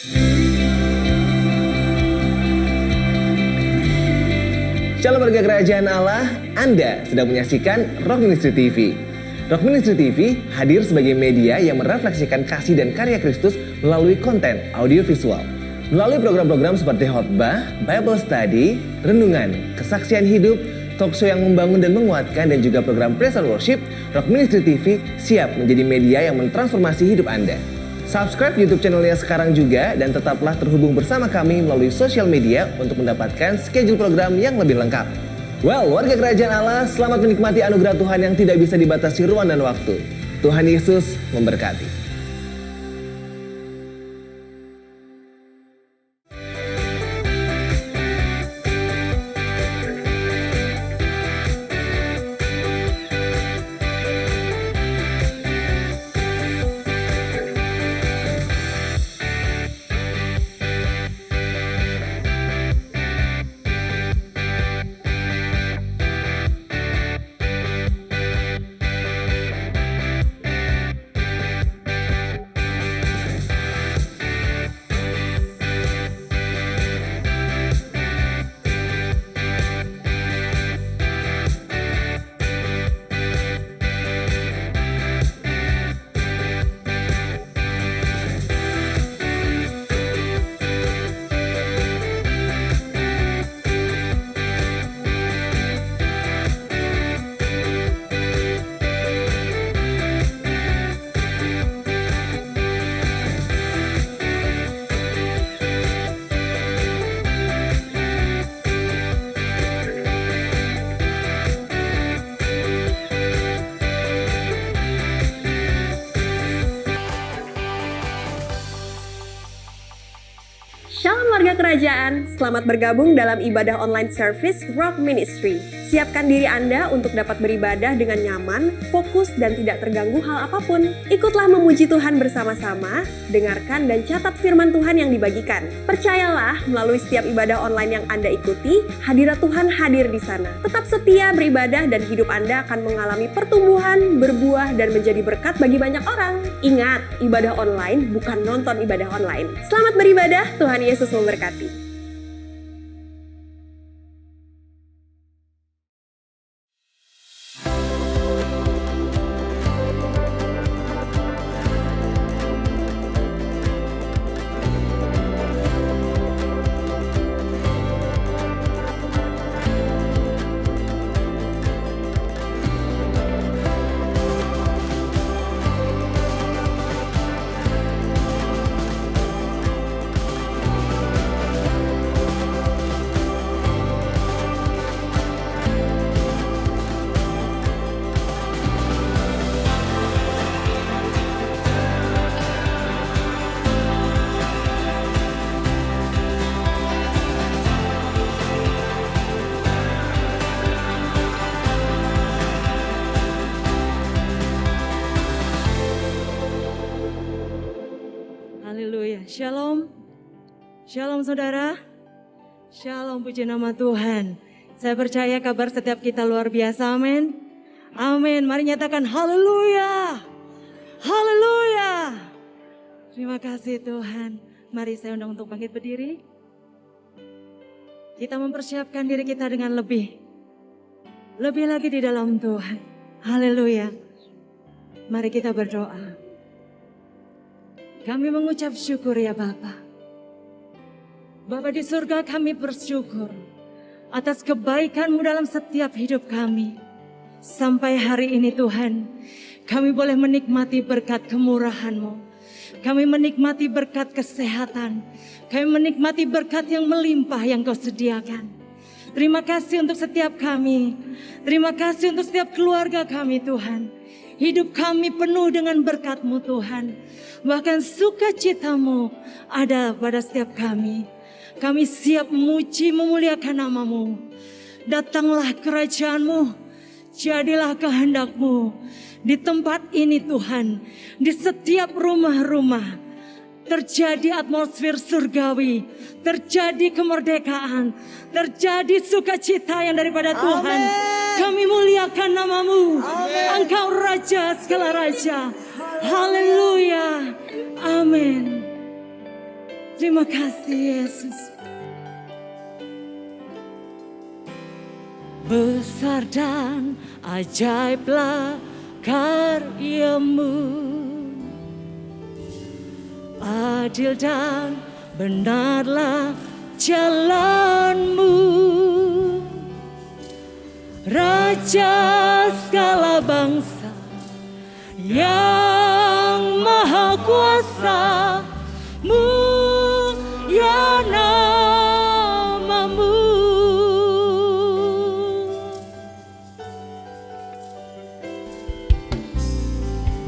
Shalom warga kerajaan Allah, Anda sedang menyaksikan Rock Ministry TV. Rock Ministry TV hadir sebagai media yang merefleksikan kasih dan karya Kristus melalui konten audio visual. Melalui program-program seperti khotbah, Bible study, renungan, kesaksian hidup, talk show yang membangun dan menguatkan, dan juga program praise and worship, Rock Ministry TV siap menjadi media yang mentransformasi hidup Anda. Subscribe YouTube channelnya sekarang juga dan tetaplah terhubung bersama kami melalui sosial media untuk mendapatkan schedule program yang lebih lengkap. Well, warga kerajaan Allah, selamat menikmati anugerah Tuhan yang tidak bisa dibatasi ruang dan waktu. Tuhan Yesus memberkati. Shalom warga kerajaan, selamat bergabung dalam ibadah online service Rock Ministry. Siapkan diri Anda untuk dapat beribadah dengan nyaman, fokus, dan tidak terganggu hal apapun. Ikutlah memuji Tuhan bersama-sama, dengarkan dan catat firman Tuhan yang dibagikan. Percayalah, melalui setiap ibadah online yang Anda ikuti, hadirat Tuhan hadir di sana. Tetap setia beribadah dan hidup Anda akan mengalami pertumbuhan, berbuah, dan menjadi berkat bagi banyak orang. Ingat, ibadah online bukan nonton ibadah online. Selamat beribadah, Tuhan Yesus memberkati. Haleluya, shalom, shalom saudara, shalom puji nama Tuhan. Saya percaya kabar setiap kita luar biasa, amin, amin. Mari nyatakan haleluya, haleluya. Terima kasih Tuhan. Mari saya undang untuk bangkit berdiri. Kita mempersiapkan diri kita dengan lebih lagi di dalam Tuhan. Haleluya. Mari kita berdoa. Kami mengucap syukur ya Bapa. Bapa di surga, kami bersyukur atas kebaikan-Mu dalam setiap hidup kami. Sampai hari ini Tuhan, kami boleh menikmati berkat kemurahan-Mu. Kami menikmati berkat kesehatan. Kami menikmati berkat yang melimpah yang Kau sediakan. Terima kasih untuk setiap kami. Terima kasih untuk setiap keluarga kami Tuhan. Hidup kami penuh dengan berkat-Mu Tuhan. Bahkan sukacita-Mu ada pada setiap kami. Kami siap memuji memuliakan nama-Mu. Datanglah kerajaan-Mu, jadilah kehendak-Mu di tempat ini Tuhan. Di setiap rumah-rumah terjadi atmosfer surgawi, terjadi kemerdekaan, terjadi sukacita yang daripada Tuhan. Kami muliakan nama-Mu. Engkau Raja segala Raja. Haleluya. Amin. Terima kasih Yesus. Besar dan ajaiblah karyamu, adil dan benarlah jalanmu, Raja segala bangsa yang maha kuasa, mulia namamu.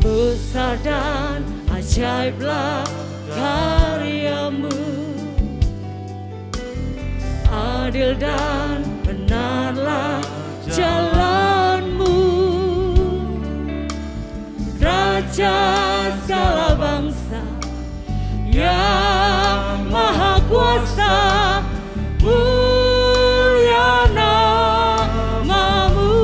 Besar dan ajaiblah karyamu, adil dan benarlah jalanmu, Raja segala bangsa yang maha kuasa, mulia namamu.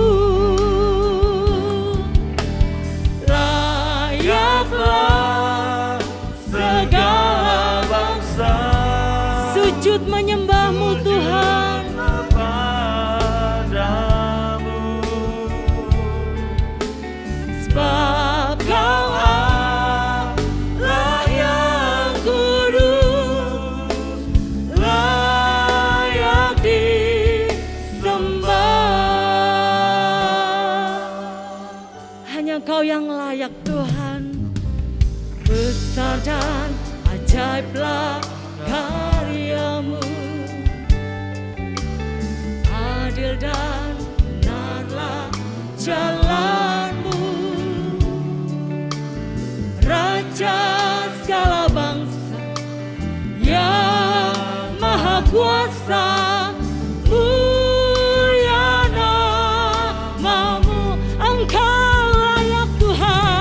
Layaklah segala bangsa sujud menyembahmu Tuhan. Sebab Kau Allah yang kudus, layak disembah. Hanya Kau yang layak Tuhan. Besar dan ajaiblah karyamu, adil dan benarlah jalanmu, Raja segala bangsa yang maha kuasa, mulia namamu. Engkau layak Tuhan,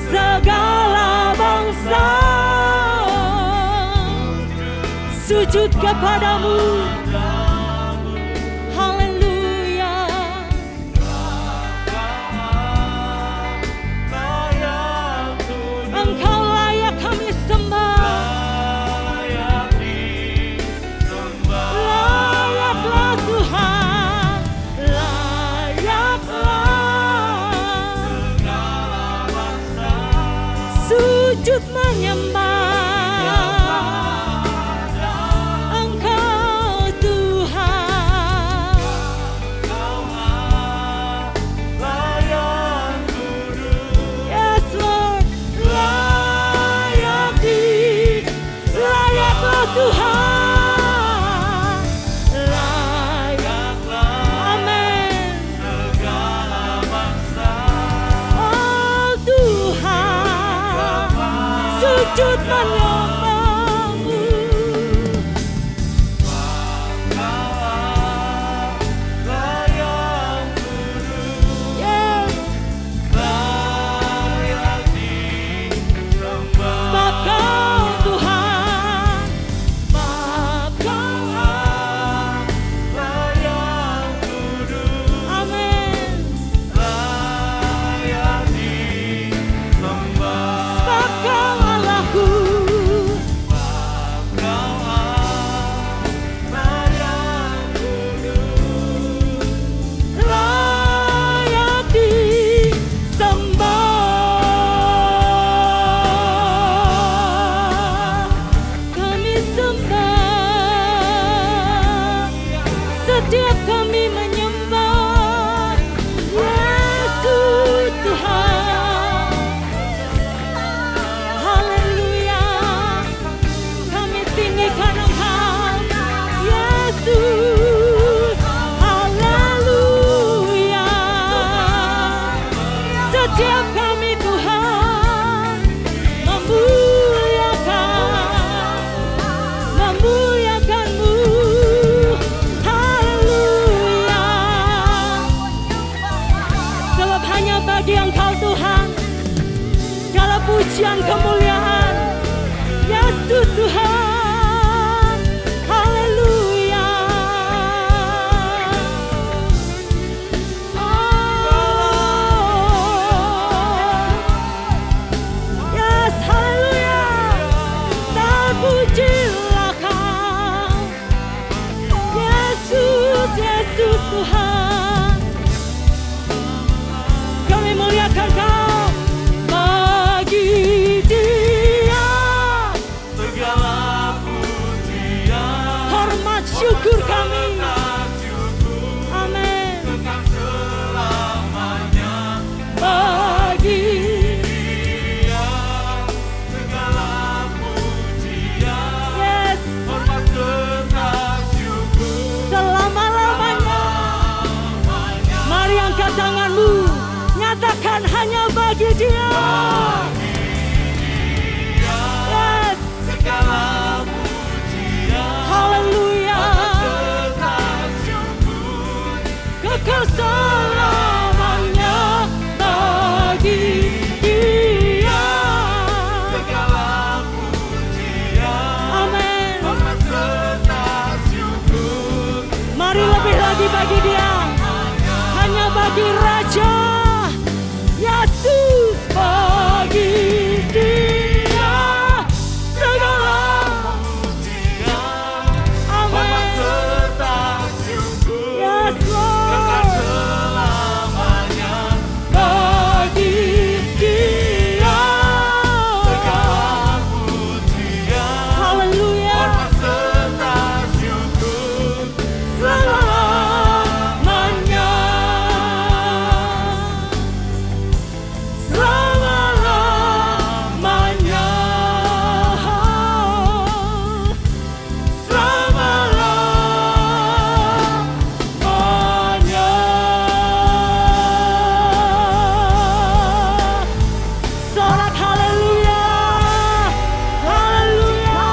segala bangsa sujud kepadamu. Haleluya. Engkau layak kami sembah. Layaklah Tuhan, layaklah sujud menyembah. Engkau Tuhan, yes Lord, layaklah Tuhan, layaklah, amin. Oh Tuhan, sujud menyembahmu. Yes, sebab Kau Tuhan, sebab Kau amin. Sebab Kau Allahku, layak disembah. Kami sembah, setiap kami menyembah Yesus Tuhan. Haleluya, kami tinggikan Engkau Yesus. Haleluya, setiap kami Tuhan memuliakan-Mu. Haleluya, sebab hanya bagi Engkau Tuhan segala pujian kemuliaan. Yesus Tuhan, haleluya. Oh, yes bagi Dia. Yes. Haleluya. Kekal selamanya bagi Dia. Amin. Mari lebih lagi bagi Dia. Hanya bagi Raja Yesus, bagi Dia segala pujian. Amin. Yes, Lord. Bagi Dia haleluya. Selamanya. Selamanya. Selamanya. Sorak haleluya. Haleluya.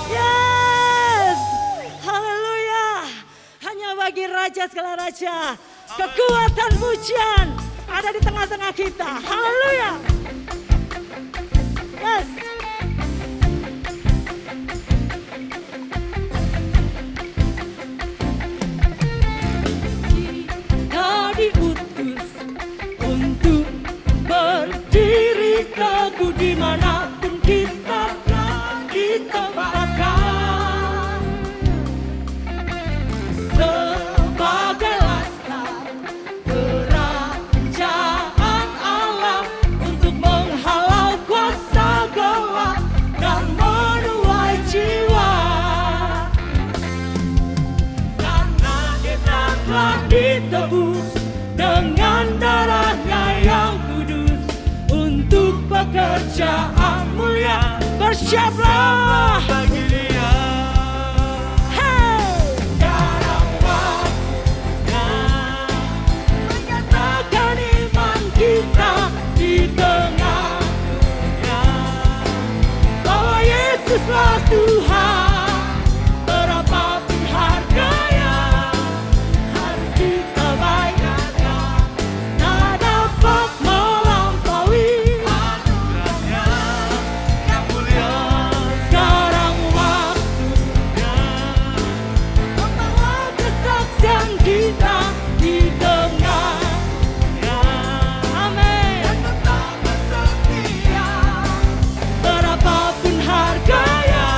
Yes. Haleluya. Hanya bagi Raja segala raja. Kekuatan pujian ada di tengah-tengah kita. Haleluya. Yes. Kita diutus untuk berdiri teguh dimanapun kita telah ditempatkan. Sebagai laskar kerajaan Allah untuk menghalau kuasa gelap dan menuai jiwa. Karena kita telah ditebus dengan darah-Nya yang kudus untuk pekerjaan mulia. Bersiaplah bagi Dia. Hey! Sekarang waktunya menyatakan iman kita di tengah dunia bahwa Yesuslah Tuhan. Berapapun harganya harus kita bayarkan. Tak dapat melampaui anugerah-Nya yang mulia. Sekarang waktunya membawa kesaksian kita di tengah dunia. Amin. Dan tetap bersetia. Berapapun harganya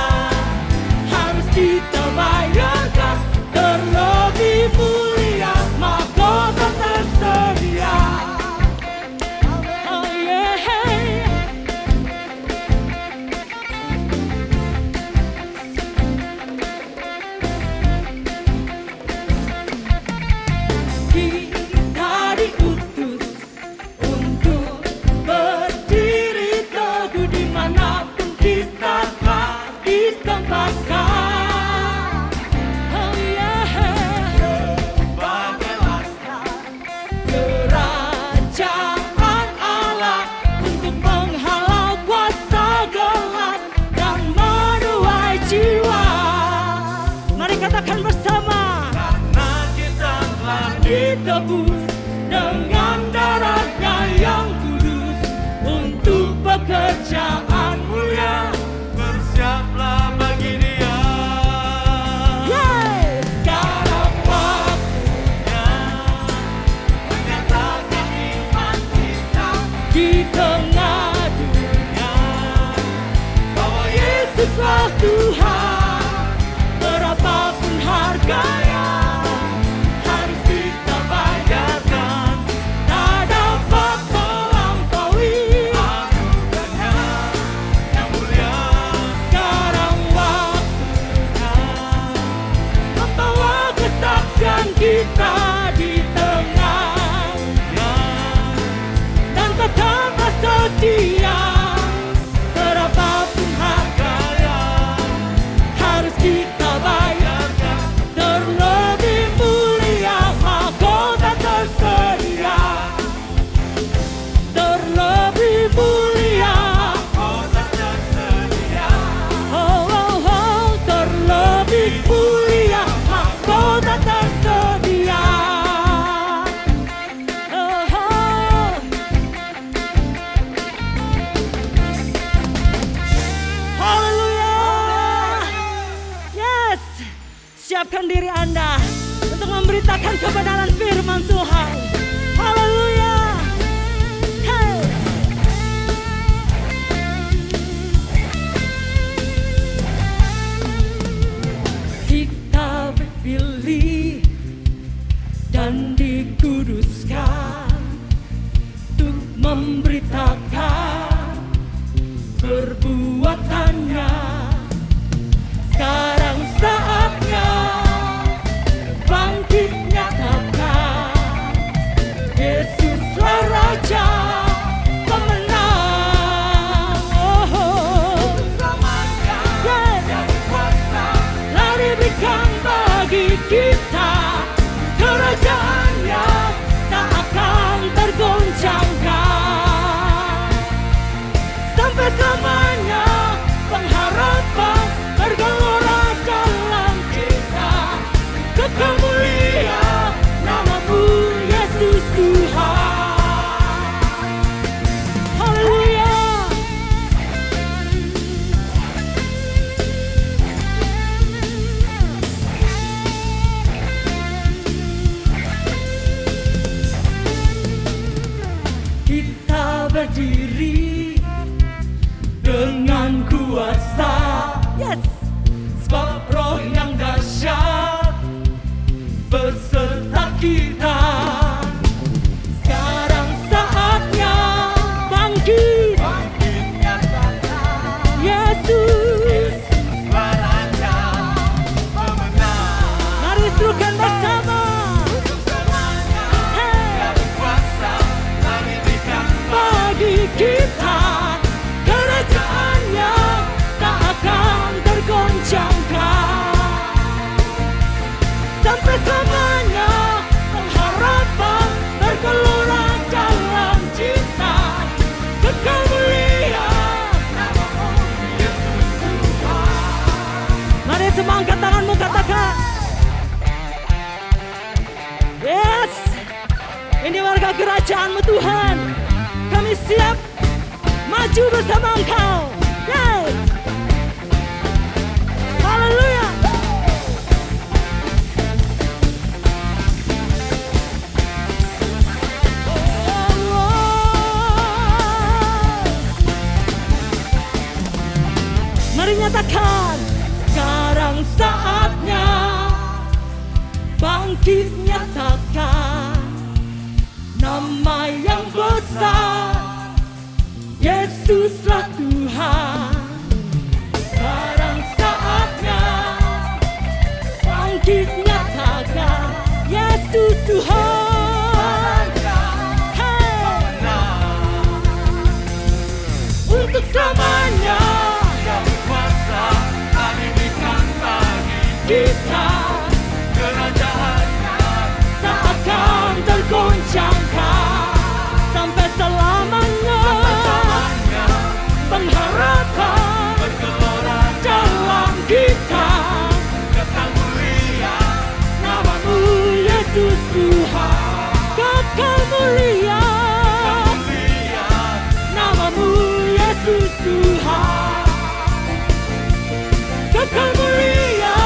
harus kita bayarkan. Terlebih mulia mahkota tersedia. Oh yeah. Kita diutus untuk berdiri teguh dimanapun kita telah ditempatkan. Oh yeah. Sebagai laskar kerajaan Allah untuk menghalau kuasa gelap dan menuai jiwa. Mari katakan bersama. Karena kita telah ditebus dengan darah-Nya yang kudus untuk pekerjaan mulia. Bersiaplah bagi Dia. Yes. Sekarang waktunya menyatakan iman kita di tengah dunia bahwa Yesuslah Tuhan. Berapapun harganya harus kita bayarkan. Tak dapat melampaui anugerah-Nya yang mulia. Sekarang waktunya membawa kesaksian kita di tengah dan tetap setia. Berapapun harganya harus kita bayarkan. Terlebih mulia mahkota tersedia. siapkan diri Anda untuk memberitakan kebenaran firman Tuhan. Haleluya. Hey. Kita dipilih dan dikuduskan untuk memberitakan perbuatannya. Sekarang saatnya bangkit nyatakan, Yesuslah Raja pemenang. Selamanya yang kuasa Telah diberikan bagi kita, kerajaannya tak akan tergoncangkan. Sampai selamanya pengharapan bergelora dalam kita. Kekal mulia namamu Yesus Tuhan. Haleluya. Kita berdiri dengan kuasa, yes, sebab roh yang dahsyat beserta kita. Sekarang saatnya bangkit, nyatakan Yesus. Yesuslah Raja pemenang. Mari serukan bersama. Selamanya yang kuasa telah diberikan Bagi kita, kerajaannya tak akan tergoncangkan. Sampai selamanya pengharapan bergelora dalam cinta. Kekal mulia namamu Yesus Tuhan. Mari semua angkat tanganmu, katakan, yes, ini warga kerajaanmu Tuhan. Kami siap maju bersama Engkau. Yes. Haleluya. Mari nyatakan, sekarang saatnya bangkit nyatakan nama yang besar, Yesuslah Tuhan. Sekarang saatnya bangkit nyatakan, Yesus Tuhan. Hey. Untuk selamanya yang kuasa telah diberikan bagi kita kerajaannya tak akan tergoncangkan. Sampai selamanya pengharapan bergelora dalam kita. kekal mulia Namamu Yesus Tuhan. Kekal mulia namamu Yesus Tuhan. Kekal mulia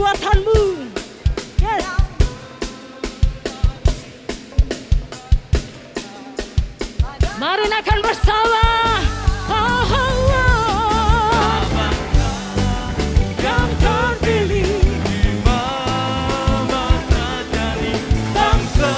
perbuatanmu. Yes. Mari naikkan bersama. Oh, oh, oh. Yang terpilih Di mana terjadi bangsa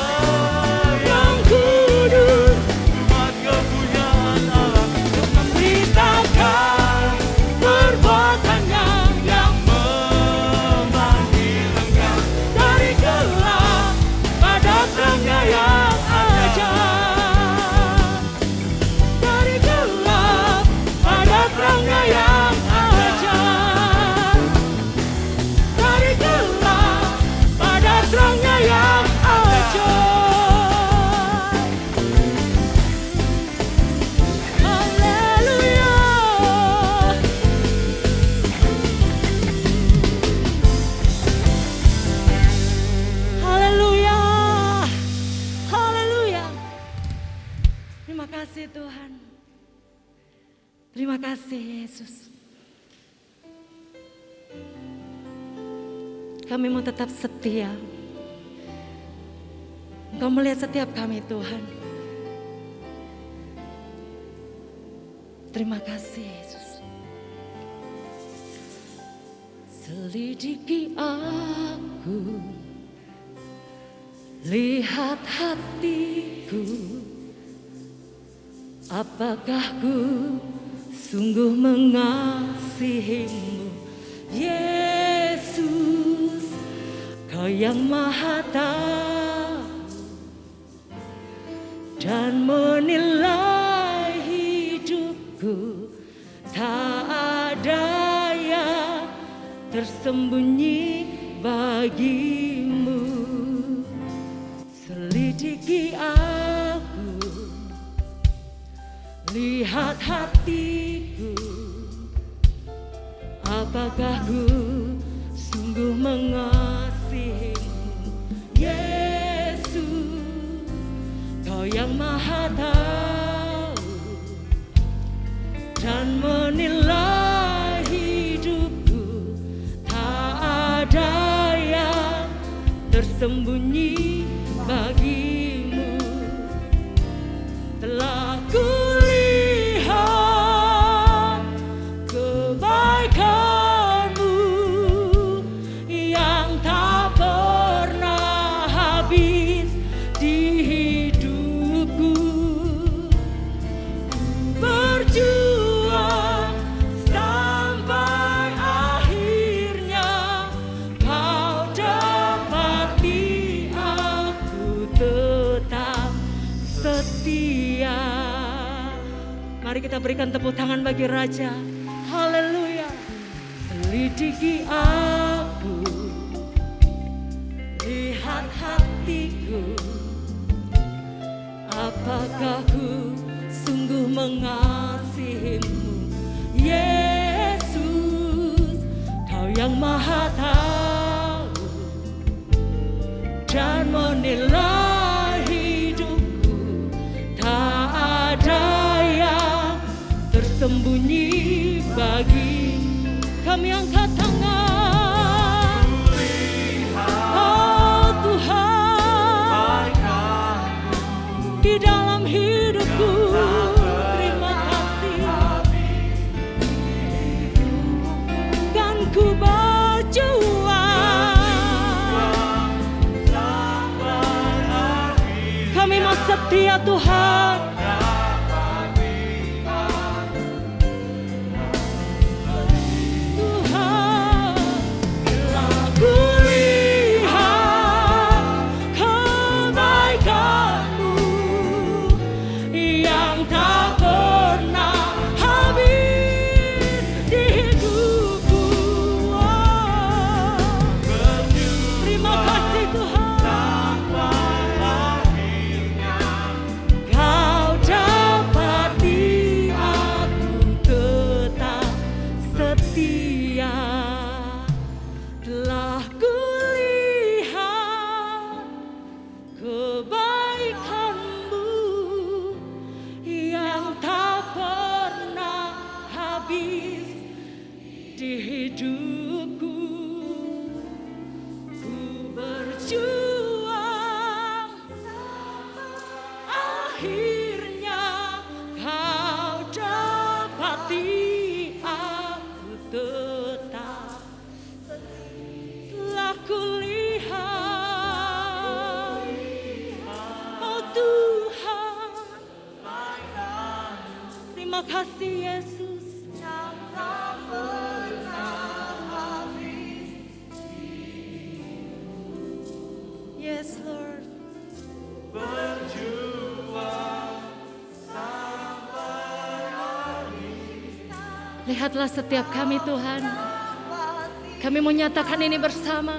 yang kudus umat kepunyaan Allah memberitakan perbuatannya yang memanggil engkau dari gelap pada terangnya yang ajaib. Dari gelap pada terangnya yang ajaib. Dari gelap pada terangnya yang ajaib. Haleluya. Haleluya. Haleluya. Terima kasih Tuhan. Terima kasih Yesus. Kami mau tetap setia. Engkau melihat setiap kami Tuhan. Terima kasih Yesus. Selidiki aku, lihat hatiku, apakah ku sungguh mengasihimu, Yesus, Kau yang Maha Tahu dan menilai hidupku. Tak ada yang tersembunyi bagimu. Selidiki aku, lihat hatiku, apakah ku sungguh mengasihimu, Yesus, Kau yang Maha Tahu dan menilai hidupku. Tak ada yang tersembunyi bagimu. Telah kulihat kebaikanmu yang tak pernah habis di hidupku. Berjuang sampai akhirnya Kau dapati aku tetap setia. Mari kita berikan tepuk tangan bagi Raja. Haleluya. Selidiki aku, lihat hatiku, apakah ku sungguh mengasihimu, Yesus, Kau yang Maha Tahu dan menilai hidupku. Tak ada yang tersembunyi bagi kami. Angkat tangan. Oh Tuhan, di dalam hidupku, terima kasih. Kan ku berjuang, kami mau setia Tuhan. Tuhan, telah kulihat kebaikanmu yang tak pernah habis di hidupku. Terima kasih Tuhan. Kau Terima kasih Yesus. Yes Lord. Lihatlah setiap kami Tuhan. Kami mau nyatakan ini bersama.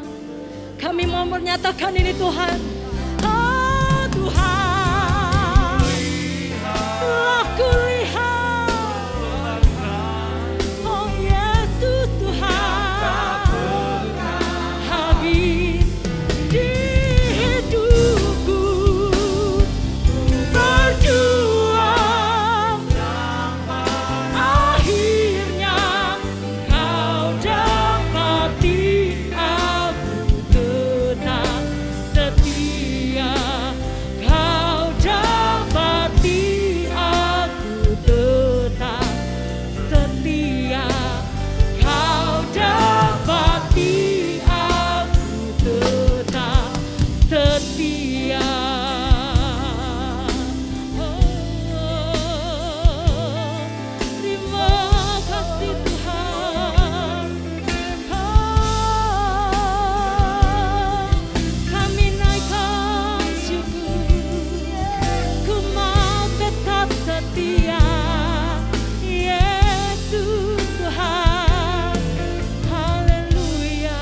Kami mau menyatakan ini Tuhan. Oh Tuhan, telah kulihat. Oh Yesus Tuhan, habis di hidupku berjuang. Akhirnya kau dapati aku tetap setia. Kau dapati aku tetap setia. Kau dapati aku tetap setia. Terima kasih Tuhan. Kami naikkan syukur. Ku mau tetap setia. Yesus Tuhan. Haleluya.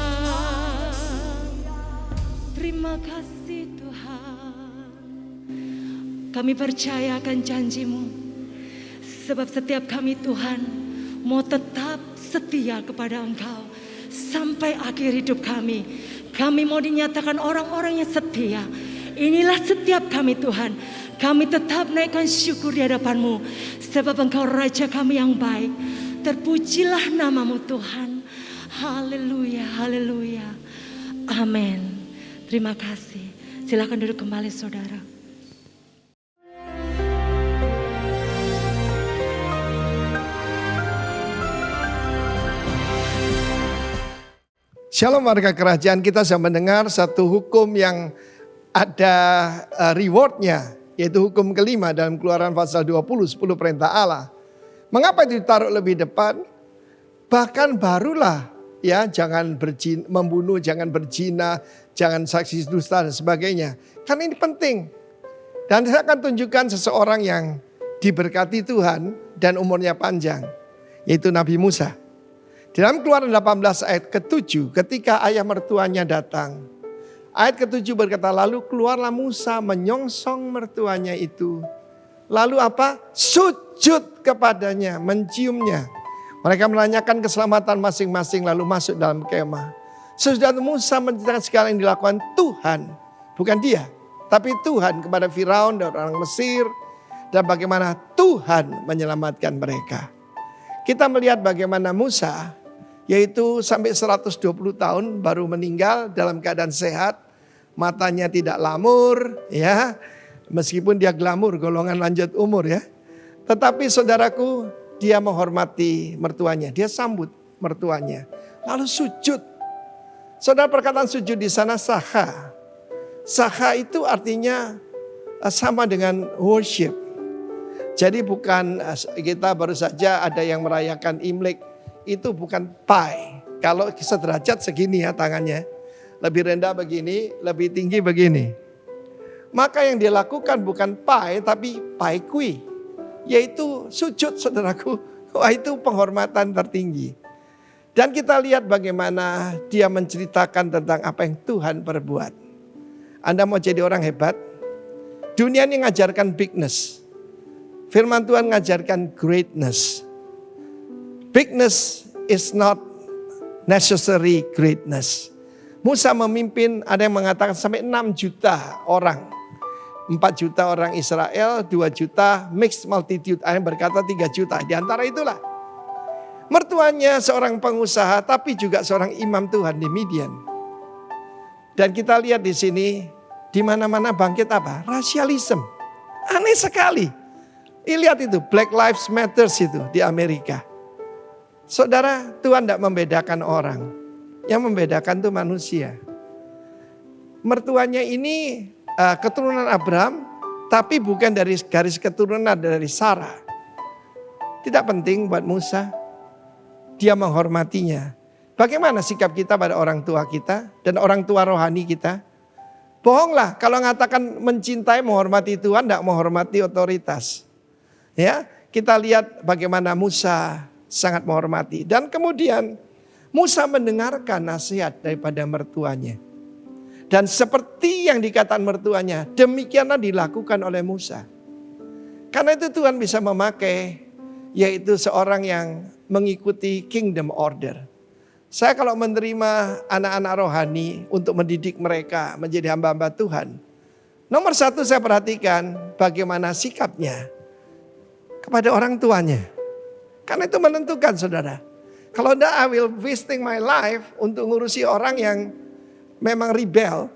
Terima kasih Tuhan. Kami percaya akan janji-Mu. Sebab setiap kami Tuhan mau tetap setia kepada Engkau sampai akhir hidup kami. Kami mau dinyatakan orang-orang yang setia. Inilah setiap kami Tuhan. Kami tetap naikkan syukur di hadapan-Mu. Sebab Engkau Raja kami yang baik. Terpujilah nama-Mu Tuhan. Haleluya, haleluya. Amin. Terima kasih. Silakan duduk kembali saudara. Shalom warga kerajaan, kita sudah mendengar satu hukum yang ada rewardnya, yaitu hukum kelima dalam Keluaran pasal 20, 10 perintah Allah. Mengapa itu ditaruh lebih depan? Bahkan barulah ya, jangan membunuh, jangan berzina, jangan saksi dusta dan sebagainya. Kan ini penting. Dan saya akan tunjukkan seseorang yang diberkati Tuhan dan umurnya panjang, yaitu Nabi Musa. Dalam Keluaran 18 ayat ke-7, ketika ayah mertuanya datang. Ayat ke-7 berkata, lalu keluarlah Musa menyongsong mertuanya itu. Lalu apa? Sujud kepadanya, menciumnya. Mereka menanyakan keselamatan masing-masing lalu masuk dalam kemah. Sesudah Musa menceritakan segala yang dilakukan Tuhan. Bukan dia, tapi Tuhan kepada Firaun dan orang Mesir. Dan bagaimana Tuhan menyelamatkan mereka. Kita melihat bagaimana Musa, yaitu sampai 120 tahun baru meninggal dalam keadaan sehat, matanya tidak lamur, ya, meskipun dia glamur, golongan lanjut umur ya. Tetapi saudaraku, dia menghormati mertuanya, dia sambut mertuanya, lalu sujud. Saudara, perkataan sujud di sana saha. Saha itu artinya sama dengan worship. Jadi bukan kita baru saja ada yang merayakan Imlek. Itu bukan pai. Kalau sederajat segini ya tangannya. Lebih rendah begini, lebih tinggi begini. Maka yang dilakukan bukan pai tapi pai kui. Yaitu sujud saudaraku. Wah, itu penghormatan tertinggi. Dan kita lihat bagaimana dia menceritakan tentang apa yang Tuhan perbuat. Anda mau jadi orang hebat? Dunia ini mengajarkan bigness. Firman Tuhan mengajarkan greatness. Bigness is not necessary greatness. Musa memimpin, ada yang mengatakan sampai 6 juta orang. 4 juta orang Israel, 2 juta mixed multitude. Ada yang berkata 3 juta. Di antara itulah. Mertuanya seorang pengusaha tapi juga seorang imam Tuhan di Midian. Dan kita lihat di sini, di mana-mana bangkit apa? Rasialisme. Aneh sekali. Lihat itu, Black Lives Matter itu di Amerika. Saudara, Tuhan tidak membedakan orang. Yang membedakan itu manusia. Mertuanya ini keturunan Abraham, tapi bukan dari garis keturunan dari Sarah. Tidak penting buat Musa. Dia menghormatinya. Bagaimana sikap kita pada orang tua kita dan orang tua rohani kita? Bohonglah kalau mengatakan mencintai, menghormati Tuhan, tidak menghormati otoritas. Ya, kita lihat bagaimana Musa sangat menghormati. Dan kemudian Musa mendengarkan nasihat daripada mertuanya. Dan seperti yang dikatakan mertuanya, demikianlah dilakukan oleh Musa. Karena itu Tuhan bisa memakai, yaitu seorang yang mengikuti kingdom order. Saya kalau menerima anak-anak rohani untuk mendidik mereka menjadi hamba-hamba Tuhan, nomor satu saya perhatikan bagaimana sikapnya kepada orang tuanya. Karena itu menentukan, saudara. Kalau tidak, I will wasting my life untuk ngurusi orang yang memang rebel.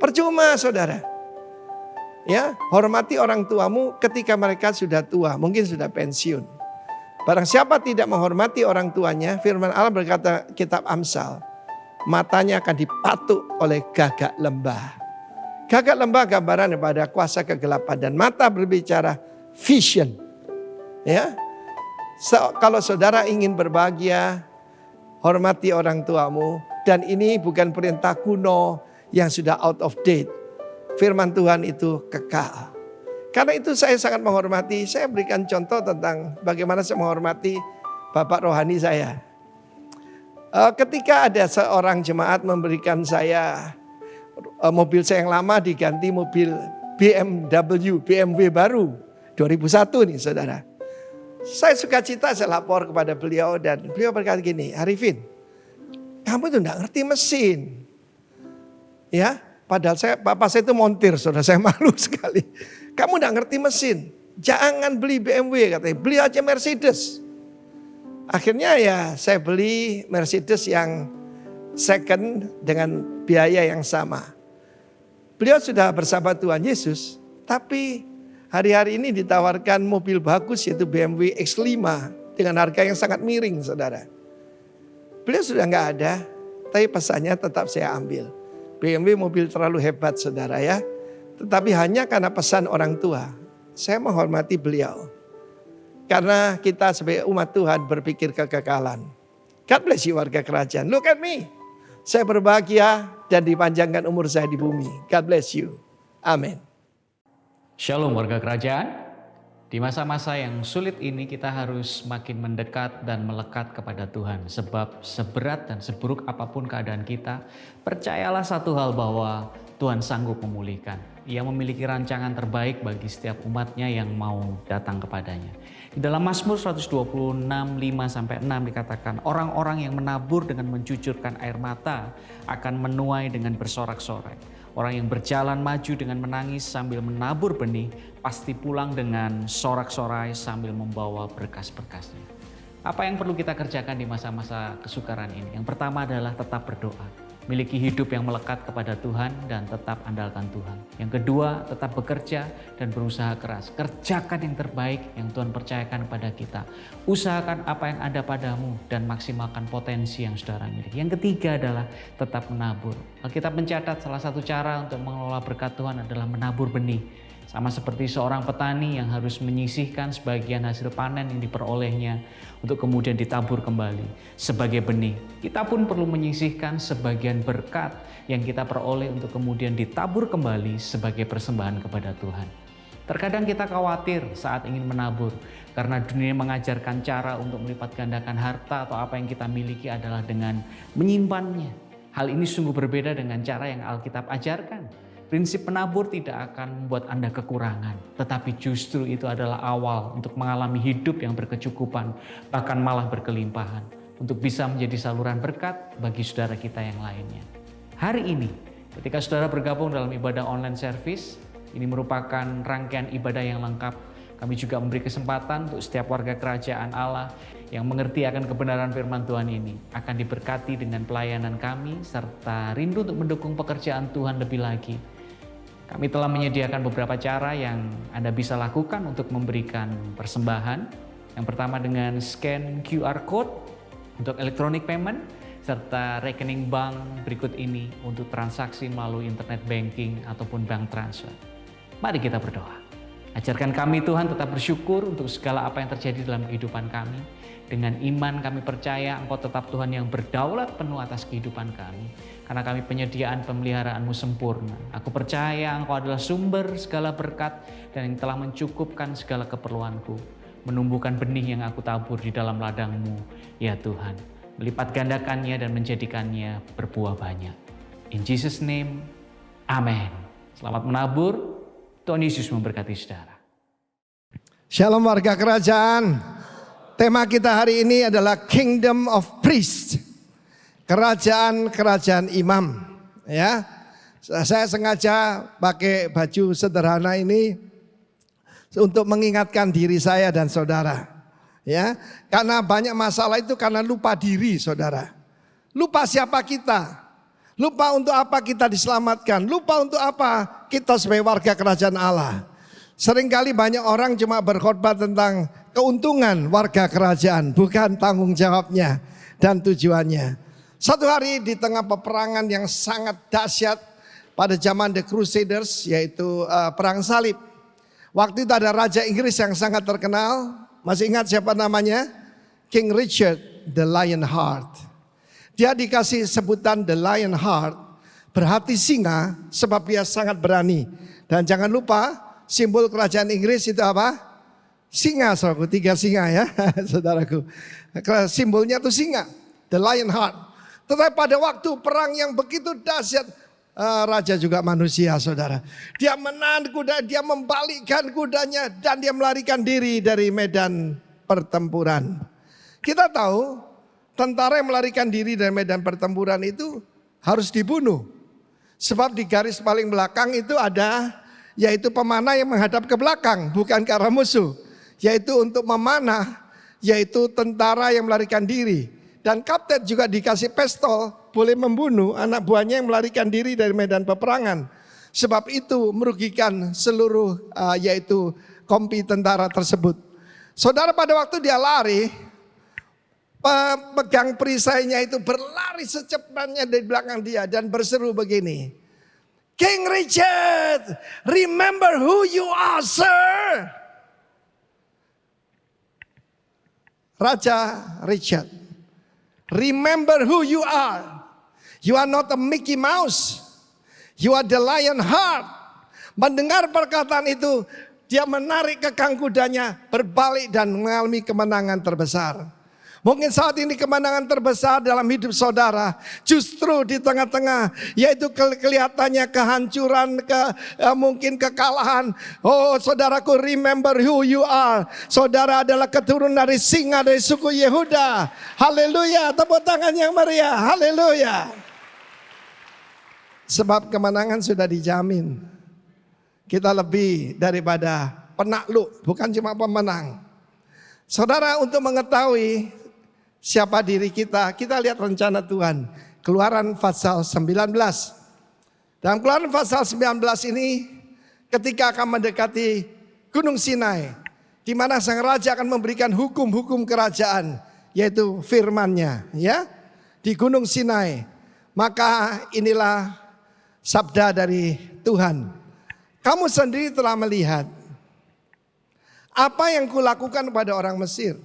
Percuma, saudara. Ya, hormati orang tuamu ketika mereka sudah tua, mungkin sudah pensiun. Barang siapa tidak menghormati orang tuanya, firman Allah berkata kitab Amsal, matanya akan dipatuk oleh gagak lembah. Gagak lembah gambaran daripada kuasa kegelapan, dan mata berbicara vision. Ya, kalau saudara ingin berbahagia, hormati orang tuamu. Dan ini bukan perintah kuno yang sudah out of date. Firman Tuhan itu kekal. Karena itu saya sangat menghormati. Saya berikan contoh tentang bagaimana saya menghormati bapak rohani saya. Ketika ada seorang jemaat memberikan saya mobil saya yang lama diganti mobil BMW baru 2001 nih, saudara. Saya sukacita, saya lapor kepada beliau dan beliau berkata gini, Arifin, kamu itu enggak ngerti mesin. Ya, padahal bapak saya itu montir, saudara, saya malu sekali. Kamu enggak ngerti mesin, jangan beli BMW katanya, beli aja Mercedes. Akhirnya ya saya beli Mercedes yang second dengan biaya yang sama. Beliau sudah bersama Tuhan Yesus, tapi hari-hari ini ditawarkan mobil bagus yaitu BMW X5 dengan harga yang sangat miring, saudara. Beliau sudah enggak ada, tapi pesannya tetap saya ambil. BMW mobil terlalu hebat, saudara ya. Tetapi hanya karena pesan orang tua, saya menghormati beliau. Karena kita sebagai umat Tuhan berpikir kekekalan. God bless you warga kerajaan. Look at me. Saya berbahagia dan dipanjangkan umur saya di bumi. God bless you. Amin. Shalom warga kerajaan. Di masa-masa yang sulit ini kita harus makin mendekat dan melekat kepada Tuhan. Sebab seberat dan seburuk apapun keadaan kita, percayalah satu hal bahwa Tuhan sanggup memulihkan. Ia memiliki rancangan terbaik bagi setiap umatnya yang mau datang kepadanya. Di dalam Mazmur 126, 5-6 dikatakan, orang-orang yang menabur dengan mencucurkan air mata akan menuai dengan bersorak-sorai. Orang yang berjalan maju dengan menangis sambil menabur benih, pasti pulang dengan sorak-sorai sambil membawa berkas-berkasnya. Apa yang perlu kita kerjakan di masa-masa kesukaran ini? Yang pertama adalah tetap berdoa. Miliki hidup yang melekat kepada Tuhan dan tetap andalkan Tuhan. Yang kedua, tetap bekerja dan berusaha keras. Kerjakan yang terbaik yang Tuhan percayakan kepada kita. Usahakan apa yang ada padamu dan maksimalkan potensi yang saudara miliki. Yang ketiga adalah tetap menabur. Alkitab mencatat salah satu cara untuk mengelola berkat Tuhan adalah menabur benih. Sama seperti seorang petani yang harus menyisihkan sebagian hasil panen yang diperolehnya untuk kemudian ditabur kembali sebagai benih. Kita pun perlu menyisihkan sebagian berkat yang kita peroleh untuk kemudian ditabur kembali sebagai persembahan kepada Tuhan. Terkadang kita khawatir saat ingin menabur karena dunia mengajarkan cara untuk melipat gandakan harta atau apa yang kita miliki adalah dengan menyimpannya. Hal ini sungguh berbeda dengan cara yang Alkitab ajarkan. Prinsip menabur tidak akan membuat Anda kekurangan, tetapi justru itu adalah awal untuk mengalami hidup yang berkecukupan, bahkan malah berkelimpahan, untuk bisa menjadi saluran berkat bagi saudara kita yang lainnya. Hari ini, ketika saudara bergabung dalam ibadah online service, ini merupakan rangkaian ibadah yang lengkap. Kami juga memberi kesempatan untuk setiap warga kerajaan Allah yang mengerti akan kebenaran firman Tuhan ini akan diberkati dengan pelayanan kami serta rindu untuk mendukung pekerjaan Tuhan lebih lagi. Kami telah menyediakan beberapa cara yang Anda bisa lakukan untuk memberikan persembahan. Yang pertama dengan scan QR Code untuk electronic payment, serta rekening bank berikut ini untuk transaksi melalui internet banking ataupun bank transfer. Mari kita berdoa. Ajarkan kami Tuhan tetap bersyukur untuk segala apa yang terjadi dalam kehidupan kami. Dengan iman kami percaya Engkau tetap Tuhan yang berdaulat penuh atas kehidupan kami. Karena kami penyediaan pemeliharaanmu sempurna. Aku percaya Engkau adalah sumber segala berkat dan yang telah mencukupkan segala keperluanku. Menumbuhkan benih yang aku tabur di dalam ladangmu, ya Tuhan. Melipat gandakannya dan menjadikannya berbuah banyak. In Jesus' name, amen. Selamat menabur. Tuhan Yesus memberkati saudara. Shalom warga kerajaan. Tema kita hari ini adalah Kingdom of Priest. Kerajaan imam. Ya, saya sengaja pakai baju sederhana ini untuk mengingatkan diri saya dan saudara. Ya, karena banyak masalah itu karena lupa diri, saudara. Lupa siapa kita. Lupa untuk apa kita diselamatkan. Lupa untuk apa kita sebagai warga kerajaan Allah. Seringkali banyak orang cuma berkhotbah tentang keuntungan warga kerajaan, bukan tanggung jawabnya dan tujuannya. Satu hari di tengah peperangan yang sangat dahsyat pada zaman The Crusaders, yaitu perang salib. Waktu itu ada Raja Inggris yang sangat terkenal. Masih ingat siapa namanya? King Richard the Lionheart. Dia dikasih sebutan The Lionheart, berhati singa, sebab dia sangat berani. Dan jangan lupa simbol kerajaan Inggris itu apa? Singa, saudaraku, 3 singa ya, saudaraku. Simbolnya itu singa, The Lionheart. Tetapi pada waktu perang yang begitu dahsyat, raja juga manusia, saudara. Dia menahan kuda, dia membalikkan kudanya, dan dia melarikan diri dari medan pertempuran. Kita tahu tentara yang melarikan diri dari medan pertempuran itu harus dibunuh. Sebab di garis paling belakang itu ada, yaitu pemanah yang menghadap ke belakang, bukan ke arah musuh. Yaitu untuk memanah, yaitu tentara yang melarikan diri. Dan kapten juga dikasih pistol, boleh membunuh anak buahnya yang melarikan diri dari medan peperangan. Sebab itu merugikan seluruh yaitu kompi tentara tersebut. Saudara, pada waktu dia lari, pemegang perisainya itu berlari secepatnya dari belakang dia dan berseru begini, King Richard, remember who you are, sir. Raja Richard, remember who you are. You are not a Mickey Mouse. You are the Lionheart. Mendengar perkataan itu, dia menarik kekang kudanya, berbalik dan mengalami kemenangan terbesar. Mungkin saat ini kemenangan terbesar dalam hidup saudara justru di tengah-tengah, yaitu kelihatannya kehancuran, mungkin kekalahan. Oh saudaraku, remember who you are. Saudara adalah keturunan dari singa dari suku Yehuda. Haleluya, tepuk tangan yang meriah. Haleluya. Sebab kemenangan sudah dijamin. Kita lebih daripada penakluk, bukan cuma pemenang. Saudara, untuk mengetahui siapa diri kita lihat rencana Tuhan. Keluaran pasal 19. Dalam Keluaran pasal 19 ini, ketika akan mendekati Gunung Sinai, di mana sang raja akan memberikan hukum-hukum kerajaan, yaitu firman-Nya, ya, di Gunung Sinai. Maka inilah sabda dari Tuhan. Kamu sendiri telah melihat apa yang kulakukan pada orang Mesir.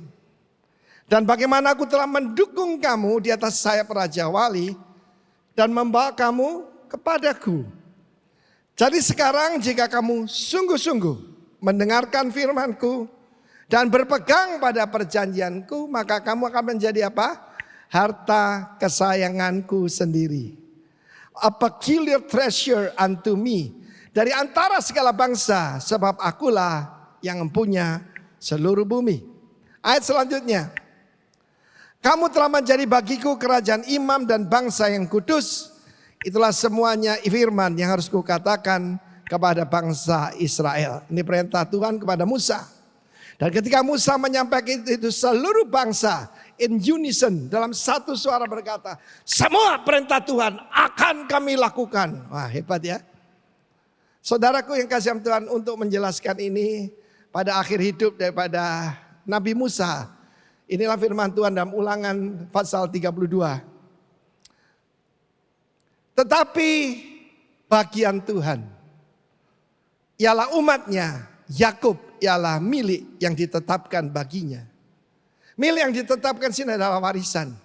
Dan bagaimana aku telah mendukung kamu di atas sayap Raja Wali dan membawa kamu kepadaku. Jadi sekarang jika kamu sungguh-sungguh mendengarkan firmanku dan berpegang pada perjanjianku, maka kamu akan menjadi apa? Harta kesayanganku sendiri. A peculiar treasure unto me. Dari antara segala bangsa, sebab akulah yang mempunyai seluruh bumi. Ayat selanjutnya. Kamu telah menjadi bagiku kerajaan imam dan bangsa yang kudus. Itulah semuanya firman yang harus kukatakan kepada bangsa Israel. Ini perintah Tuhan kepada Musa. Dan ketika Musa menyampaikan itu seluruh bangsa in unison dalam satu suara berkata, semua perintah Tuhan akan kami lakukan. Wah, hebat ya. Saudaraku yang kasih Tuhan, untuk menjelaskan ini pada akhir hidup daripada Nabi Musa. Inilah firman Tuhan dalam Ulangan pasal 32. Tetapi bagian Tuhan ialah umatnya Yakub ialah milik yang ditetapkan baginya. Milik yang ditetapkan sini adalah warisan.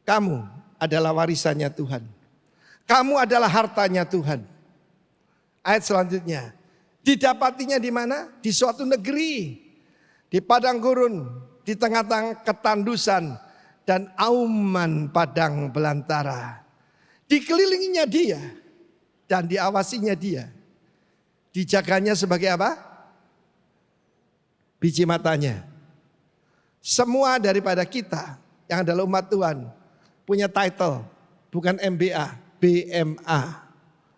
Kamu adalah warisannya Tuhan. Kamu adalah hartanya Tuhan. Ayat selanjutnya. Didapatinya di mana? Di suatu negeri. Di padang gurun. Di tengah-tengah ketandusan. Dan auman padang belantara. Dikelilinginya dia. Dan diawasinya dia. Dijaganya sebagai apa? Biji matanya. Semua daripada kita yang adalah umat Tuhan punya title, bukan MBA, BMA.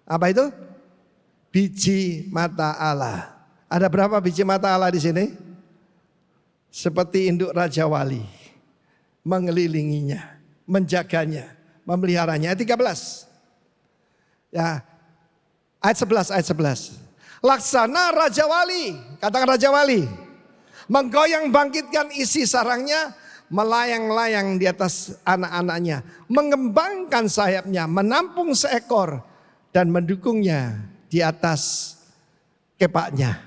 Apa itu? Biji mata Allah. Ada berapa biji mata Allah di sini? Seperti induk Raja Wali, mengelilinginya, menjaganya, memeliharanya. Ayat 13. Ya. Ayat 11. Laksana Raja Wali, katakan Raja Wali. Menggoyang bangkitkan isi sarangnya, melayang-layang di atas anak-anaknya, mengembangkan sayapnya, menampung seekor dan mendukungnya di atas kepaknya.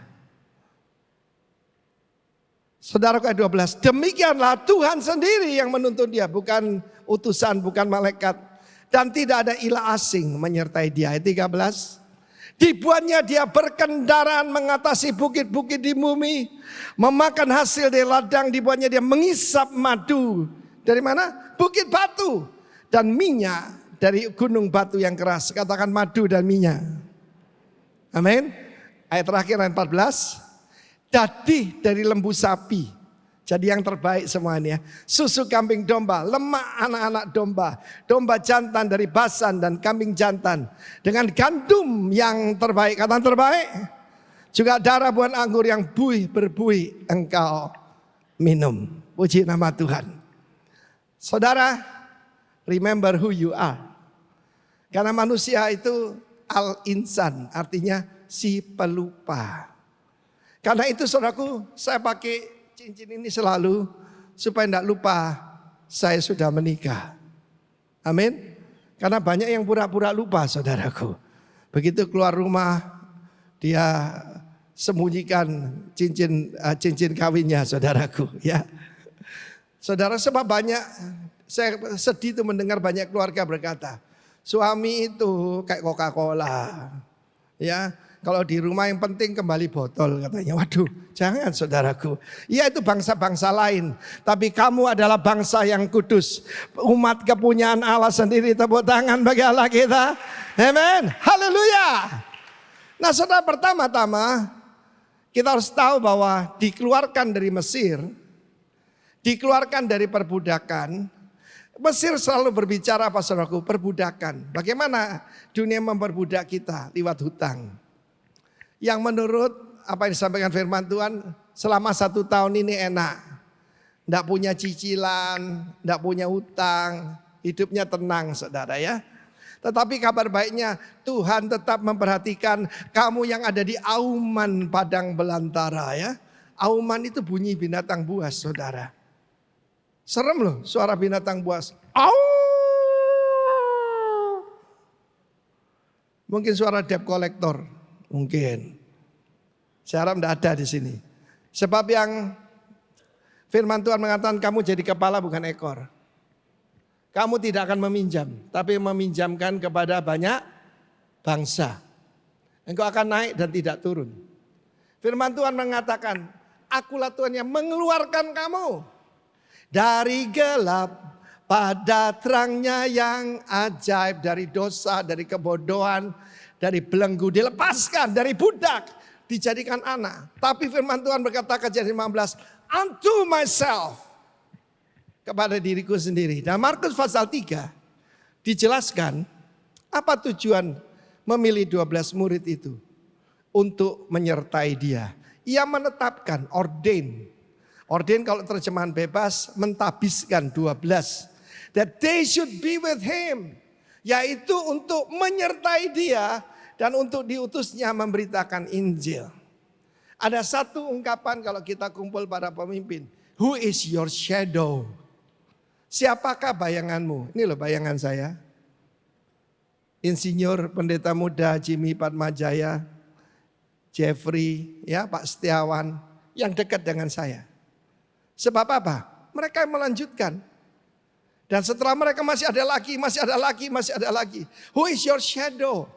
Saudara ayat 12, demikianlah Tuhan sendiri yang menuntun dia, bukan utusan, bukan malaikat, dan tidak ada ilah asing menyertai dia. Ayat 13. Dibuatnya dia berkendaraan mengatasi bukit-bukit di bumi. Memakan hasil dari ladang, dibuatnya dia mengisap madu. Dari mana? Bukit batu. Dan minyak dari gunung batu yang keras. Katakan madu dan minyak. Amin. Ayat terakhir ayat 14. Dadih dari lembu sapi. Jadi yang terbaik semuanya. Susu kambing domba, lemak anak-anak domba. Domba jantan dari Basan dan kambing jantan. Dengan gandum yang terbaik. Kata terbaik. Juga darah buah anggur yang berbuih engkau minum. Puji nama Tuhan. Saudara, remember who you are. Karena manusia itu al-insan, artinya si pelupa. Karena itu saudaraku, saya pakai cincin ini selalu supaya tidak lupa saya sudah menikah. Amin. Karena banyak yang pura-pura lupa saudaraku. Begitu keluar rumah dia sembunyikan cincin kawinnya saudaraku ya. Saudara, sebab banyak saya sedih itu mendengar banyak keluarga berkata, suami itu kayak Coca-Cola. Ya. Kalau di rumah yang penting kembali botol katanya. Waduh, jangan saudaraku. Iya itu bangsa-bangsa lain. Tapi kamu adalah bangsa yang kudus. Umat kepunyaan Allah sendiri. Tepuk tangan bagi Allah kita. Amen. Haleluya. Nah saudara, pertama-tama kita harus tahu bahwa dikeluarkan dari Mesir. Dikeluarkan dari perbudakan. Mesir selalu berbicara apa saudaraku? Perbudakan. Bagaimana dunia memperbudak kita lewat hutang. Yang menurut apa yang disampaikan firman Tuhan, selama 1 tahun ini enak. Tidak punya cicilan, tidak punya utang, hidupnya tenang saudara ya. Tetapi kabar baiknya Tuhan tetap memperhatikan kamu yang ada di auman padang belantara ya. Auman itu bunyi binatang buas saudara. Serem loh suara binatang buas. Au! Mungkin suara debt collector. Mungkin. Saya harap tidak ada di sini. Sebab yang firman Tuhan mengatakan kamu jadi kepala bukan ekor. Kamu tidak akan meminjam. Tapi meminjamkan kepada banyak bangsa. Engkau akan naik dan tidak turun. Firman Tuhan mengatakan, akulah Tuhan yang mengeluarkan kamu. Dari gelap pada terangnya yang ajaib. Dari dosa, dari kebodohan. Dari belenggu dilepaskan, dari budak dijadikan anak. Tapi firman Tuhan berkata Kejadian 15, unto myself, kepada diriku sendiri. Dan Markus pasal 3 dijelaskan apa tujuan memilih 12 murid itu. Untuk menyertai dia. Ia menetapkan, ordain. Ordain kalau terjemahan bebas, mentabiskan 12. That they should be with him. Yaitu untuk menyertai dia dan untuk diutusnya memberitakan Injil. Ada satu ungkapan kalau kita kumpul para pemimpin. Who is your shadow? Siapakah bayanganmu? Ini loh bayangan saya. Insinyur pendeta muda Jimmy Padmajaya. Jeffrey, ya Pak Setiawan yang dekat dengan saya. Sebab apa? Mereka yang melanjutkan. Dan setelah mereka masih ada lagi, masih ada lagi, masih ada lagi. Who is your shadow?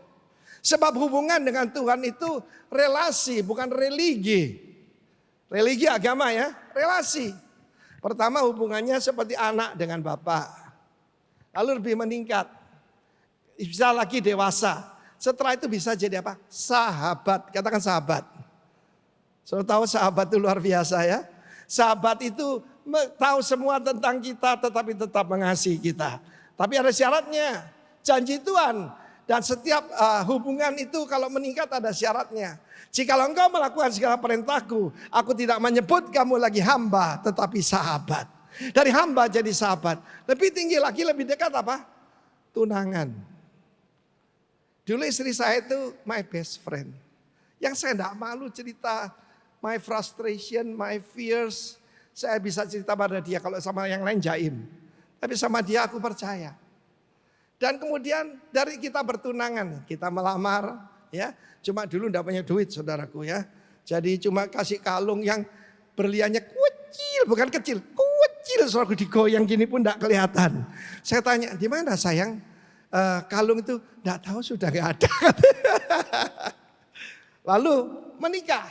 Sebab hubungan dengan Tuhan itu relasi, bukan religi. Religi agama ya, relasi. Pertama hubungannya seperti anak dengan bapak. Lalu lebih meningkat. Bisa lagi dewasa. Setelah itu bisa jadi apa? Sahabat. Katakan sahabat. Saudara tahu sahabat itu luar biasa ya. Sahabat itu tahu semua tentang kita tetapi tetap mengasihi kita. Tapi ada syaratnya. Janji Tuhan. Dan setiap hubungan itu kalau meningkat ada syaratnya. Jikalau engkau melakukan segala perintahku, aku tidak menyebut kamu lagi hamba tetapi sahabat. Dari hamba jadi sahabat. Lebih tinggi lagi, lebih dekat apa? Tunangan. Dulu istri saya itu my best friend. Yang saya tidak malu cerita my frustration, my fears. Saya bisa cerita pada dia, kalau sama yang lain jaim. Tapi sama dia aku percaya. Dan kemudian dari kita bertunangan, kita melamar, ya. Cuma dulu tidak punya duit saudaraku ya. Jadi cuma kasih kalung yang berliannya kecil, bukan kecil, kecil. Saudaraku digoyang gini pun tidak kelihatan. Saya tanya, di mana sayang? Kalung itu tidak tahu, sudah gak ada. Lalu menikah.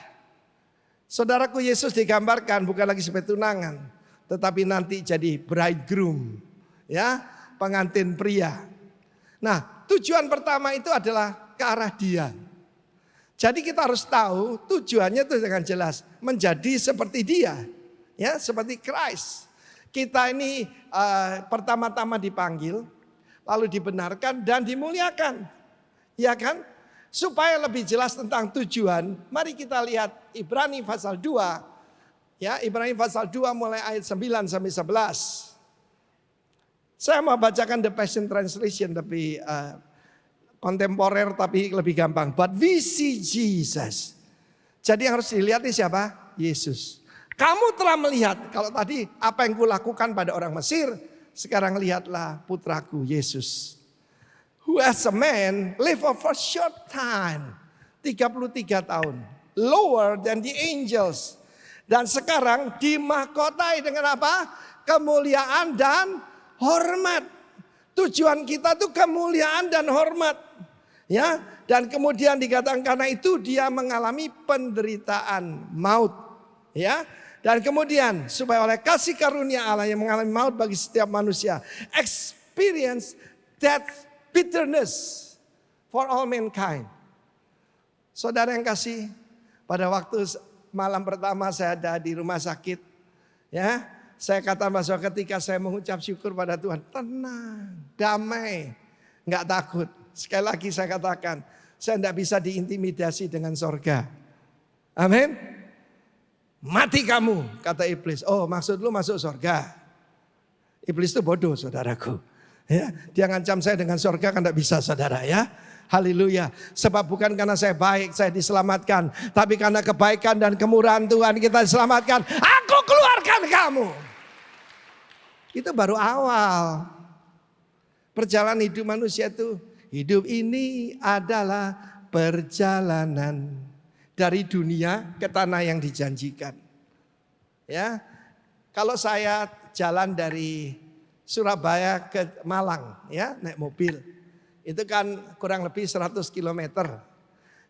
Saudaraku, Yesus digambarkan bukan lagi sebagai tunangan, tetapi nanti jadi bridegroom, ya, pengantin pria. Nah, tujuan pertama itu adalah ke arah Dia. Jadi kita harus tahu tujuannya itu dengan jelas, menjadi seperti Dia, ya, seperti Christ. Kita ini pertama-tama dipanggil, lalu dibenarkan dan dimuliakan. Ya kan? Supaya lebih jelas tentang tujuan, mari kita lihat Ibrani pasal 2. Ya, Ibrani pasal 2 mulai ayat 9 sampai 11. Saya mau bacakan The Passion Translation lebih kontemporer tapi lebih gampang. But we see Jesus. Jadi yang harus dilihat ini siapa? Yesus. Kamu telah melihat, kalau tadi apa yang kulakukan pada orang Mesir, sekarang lihatlah putraku Yesus. Who as a man live for a short time. 33 tahun. Lower than the angels. Dan sekarang dimahkotai dengan apa? Kemuliaan dan hormat. Tujuan kita tuh kemuliaan dan hormat. Ya, dan kemudian dikatakan karena itu dia mengalami penderitaan maut. Ya. Dan kemudian supaya oleh kasih karunia Allah yang mengalami maut bagi setiap manusia, experience death bitterness for all mankind. Saudara yang kasih, pada waktu malam pertama saya ada di rumah sakit, ya, saya kata bahwa ketika saya mengucap syukur pada Tuhan, tenang, damai, nggak takut. Sekali lagi saya katakan, saya tidak bisa diintimidasi dengan sorga. Amin. Mati kamu, kata iblis. Oh, maksud lu masuk sorga. Iblis itu bodoh, saudaraku. Ya, dia ngancam saya dengan sorga kan tidak bisa, saudara ya. Haleluya. Sebab bukan karena saya baik saya diselamatkan, tapi karena kebaikan dan kemurahan Tuhan kita diselamatkan. Aku keluarkan kamu. Itu baru awal. Perjalanan hidup manusia itu, hidup ini adalah perjalanan dari dunia ke tanah yang dijanjikan. Ya, kalau saya jalan dari Surabaya ke Malang, ya, naik mobil, itu kan kurang lebih 100 km.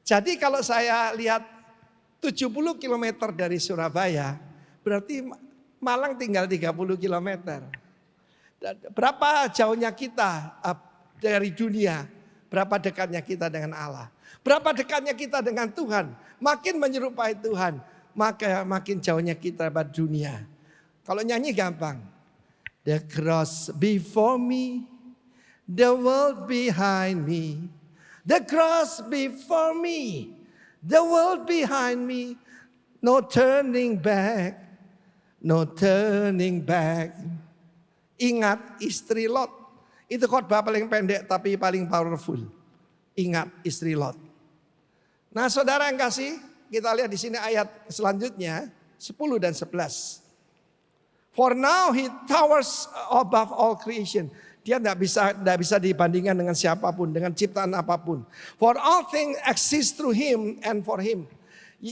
Jadi kalau saya lihat 70 km dari Surabaya, berarti Malang tinggal 30 km. Berapa jauhnya kita dari dunia, berapa dekatnya kita dengan Allah. Berapa dekatnya kita dengan Tuhan. Makin menyerupai Tuhan, maka makin jauhnya kita pada dunia. Kalau nyanyi gampang. The cross before me, the world behind me. The cross before me, the world behind me. No turning back, no turning back. Ingat istri Lot. Itu khotbah paling pendek tapi paling powerful. Ingat istri Lot. Nah, saudara yang kasih, kita lihat di sini ayat selanjutnya 10 dan 11. For now he towers above all creation. Dia tidak bisa dibandingkan dengan siapapun, dengan ciptaan apapun. For all things exist through him and for him.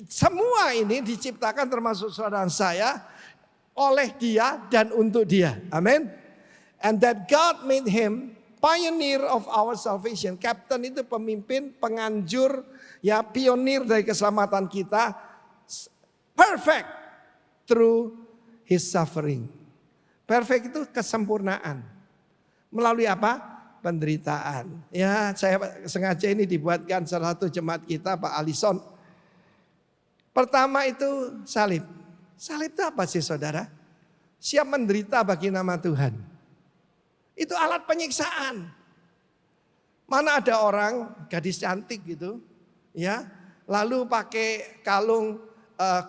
Semua ini diciptakan termasuk saudara saya oleh dia dan untuk dia. Amin. And that God made him pioneer of our salvation. Captain itu pemimpin, penganjur, ya pionir dari keselamatan kita. Perfect through his suffering. Perfect itu kesempurnaan. Melalui apa? Penderitaan. Ya, saya sengaja ini dibuatkan salah satu jemaat kita, Pak Alison. Pertama itu salib. Salib itu apa sih saudara? Siap menderita bagi nama Tuhan. Itu alat penyiksaan. Mana ada orang gadis cantik gitu, ya, lalu pakai kalung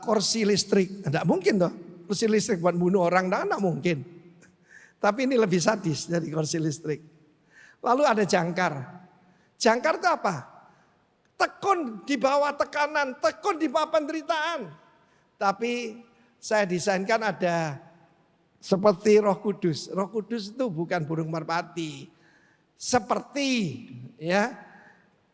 kursi listrik. Tidak mungkin toh, kursi listrik buat bunuh orang, tidak mungkin. Tapi ini lebih sadis dari kursi listrik. Lalu ada jangkar. Jangkar itu apa? Tekun di bawah tekanan, tekun di bawah penderitaan. Tapi saya desainkan ada seperti Roh Kudus. Roh Kudus itu bukan burung merpati. Seperti ya,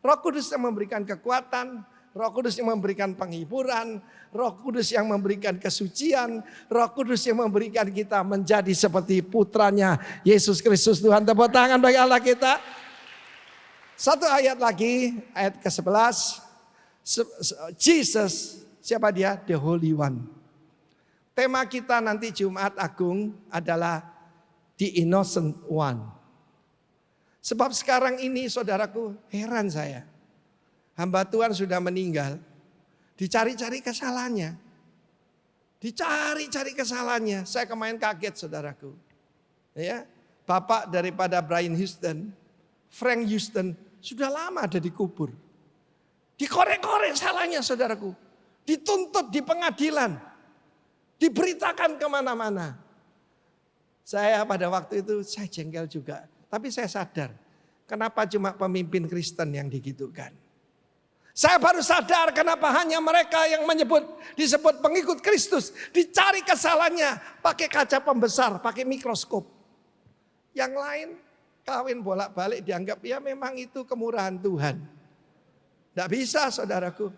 Roh Kudus yang memberikan kekuatan, Roh Kudus yang memberikan penghiburan, Roh Kudus yang memberikan kesucian, Roh Kudus yang memberikan kita menjadi seperti putranya Yesus Kristus Tuhan. Tepuk tangan bagi Allah kita. Satu ayat lagi, ayat ke-11. Jesus, siapa dia? The Holy One. Tema kita nanti Jumat Agung adalah The Innocent One. Sebab sekarang ini saudaraku, heran saya. Hamba Tuhan sudah meninggal, dicari-cari kesalahannya. Dicari-cari kesalahannya. Saya kemarin kaget saudaraku. Ya, bapak daripada Brian Houston, Frank Houston, sudah lama ada di kubur. Dikorek-korek salahnya saudaraku. Dituntut di pengadilan. Diberitakan kemana-mana. Saya pada waktu itu saya jengkel juga. Tapi saya sadar, kenapa cuma pemimpin Kristen yang digitukan. Saya baru sadar kenapa hanya mereka yang disebut pengikut Kristus. Dicari kesalahannya pakai kaca pembesar, pakai mikroskop. Yang lain kawin bolak-balik dianggap ya memang itu kemurahan Tuhan. Tidak bisa saudaraku.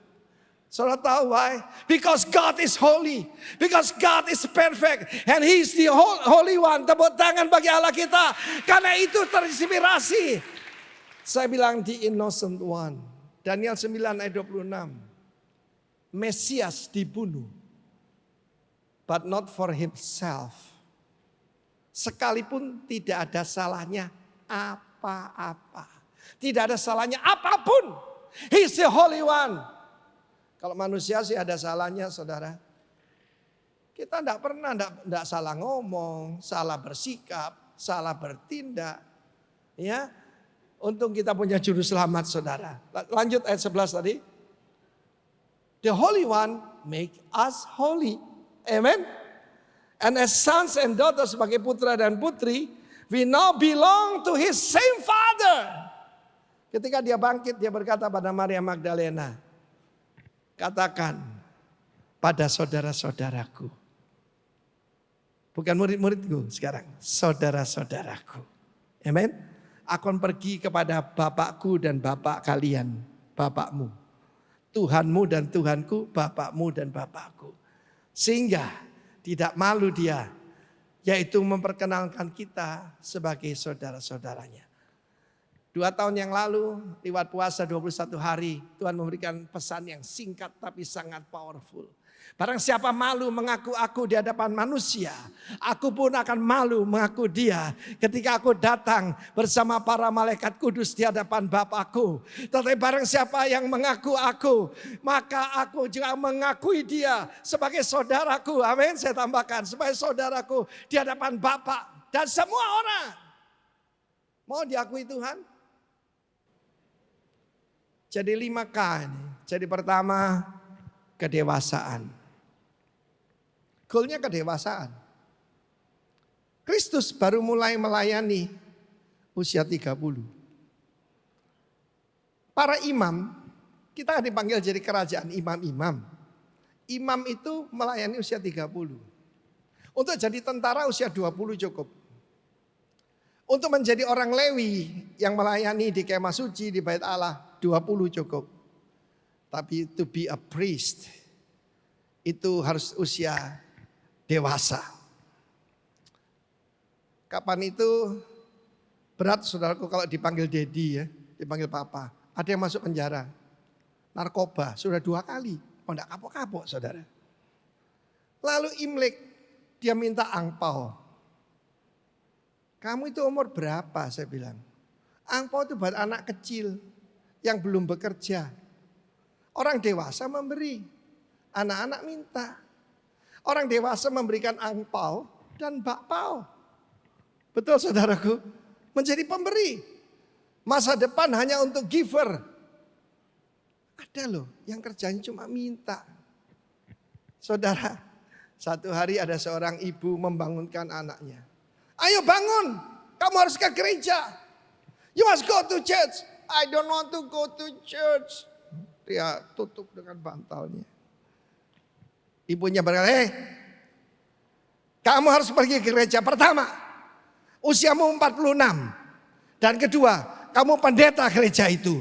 Saudara tahu why? Because God is holy. Because God is perfect. And He's the Holy One. Tepuk tangan bagi Allah kita. Karena itu terinspirasi. Saya bilang the innocent one. Daniel 9 ayat 26. Mesias dibunuh. But not for himself. Sekalipun tidak ada salahnya apa-apa. Tidak ada salahnya apapun. He's the Holy One. Kalau manusia sih ada salahnya saudara. Kita tidak pernah tidak salah ngomong, salah bersikap, salah bertindak. Ya, untung kita punya juru selamat saudara. Lanjut ayat 11 tadi. The Holy One make us holy. Amen. And as sons and daughters sebagai putra dan putri, we now belong to His same Father. Ketika dia bangkit, dia berkata pada Maria Magdalena, katakan pada saudara-saudaraku. Bukan murid-muridku sekarang, saudara-saudaraku. Amen. Akan pergi kepada Bapakku dan Bapak kalian, Bapakmu. Tuhanmu dan Tuhanku, Bapakmu dan Bapakku. Sehingga tidak malu dia, yaitu memperkenalkan kita sebagai saudara-saudaranya. 2 tahun yang lalu, lewat puasa 21 hari, Tuhan memberikan pesan yang singkat tapi sangat powerful. Barang siapa malu mengaku aku di hadapan manusia, aku pun akan malu mengaku dia ketika aku datang bersama para malaikat kudus di hadapan Bapakku. Tetapi barang siapa yang mengaku aku, maka aku juga mengakui dia sebagai saudaraku. Amin, saya tambahkan, sebagai saudaraku di hadapan Bapak dan semua orang. Mau diakui Tuhan? Jadi 5K ini. Jadi pertama, kedewasaan. Goalnya kedewasaan. Kristus baru mulai melayani usia 30. Para imam, kita dipanggil jadi kerajaan imam-imam. Imam itu melayani usia 30. Untuk jadi tentara usia 20 cukup. Untuk menjadi orang Lewi yang melayani di kemah suci di Bait Allah 20 cukup. Tapi to be a priest itu harus usia dewasa. Kapan itu berat saudaraku kalau dipanggil daddy ya, dipanggil papa. Ada yang masuk penjara, narkoba sudah 2 kali, enggak kapok-kapok saudara. Lalu Imlek dia minta angpau. Kamu itu umur berapa saya bilang. Angpau itu buat anak kecil yang belum bekerja. Orang dewasa memberi, anak-anak minta. Orang dewasa memberikan angpau dan bakpao. Betul saudaraku, menjadi pemberi. Masa depan hanya untuk giver. Ada loh yang kerjanya cuma minta. Saudara, satu hari ada seorang ibu membangunkan anaknya. Ayo bangun, kamu harus ke gereja. You must go to church. I don't want to go to church. Dia tutup dengan bantalnya. Ibunya berkata, kamu harus pergi ke gereja. Pertama, usiamu 46. Dan kedua, kamu pendeta gereja itu.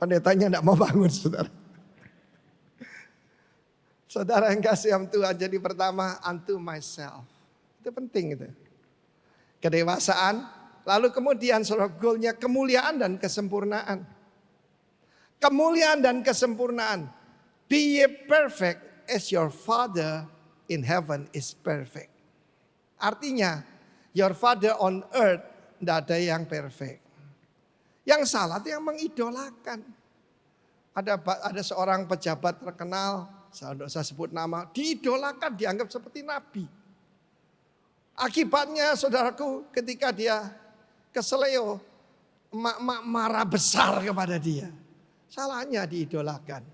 Pendetanya tidak mau bangun saudara. Saudara yang kasih Tuhan, jadi pertama unto myself. Itu penting itu. Kedewasaan, lalu kemudian saudara goalnya kemuliaan dan kesempurnaan. Kemuliaan dan kesempurnaan. Be ye perfect as your Father in heaven is perfect. Artinya, your Father on earth tidak ada yang perfect. Yang salah itu yang mengidolakan. Ada seorang pejabat terkenal, saya sebut nama, diidolakan, dianggap seperti nabi. Akibatnya saudaraku ketika dia keseleo, emak-emak marah besar kepada dia. Salahnya diidolakan.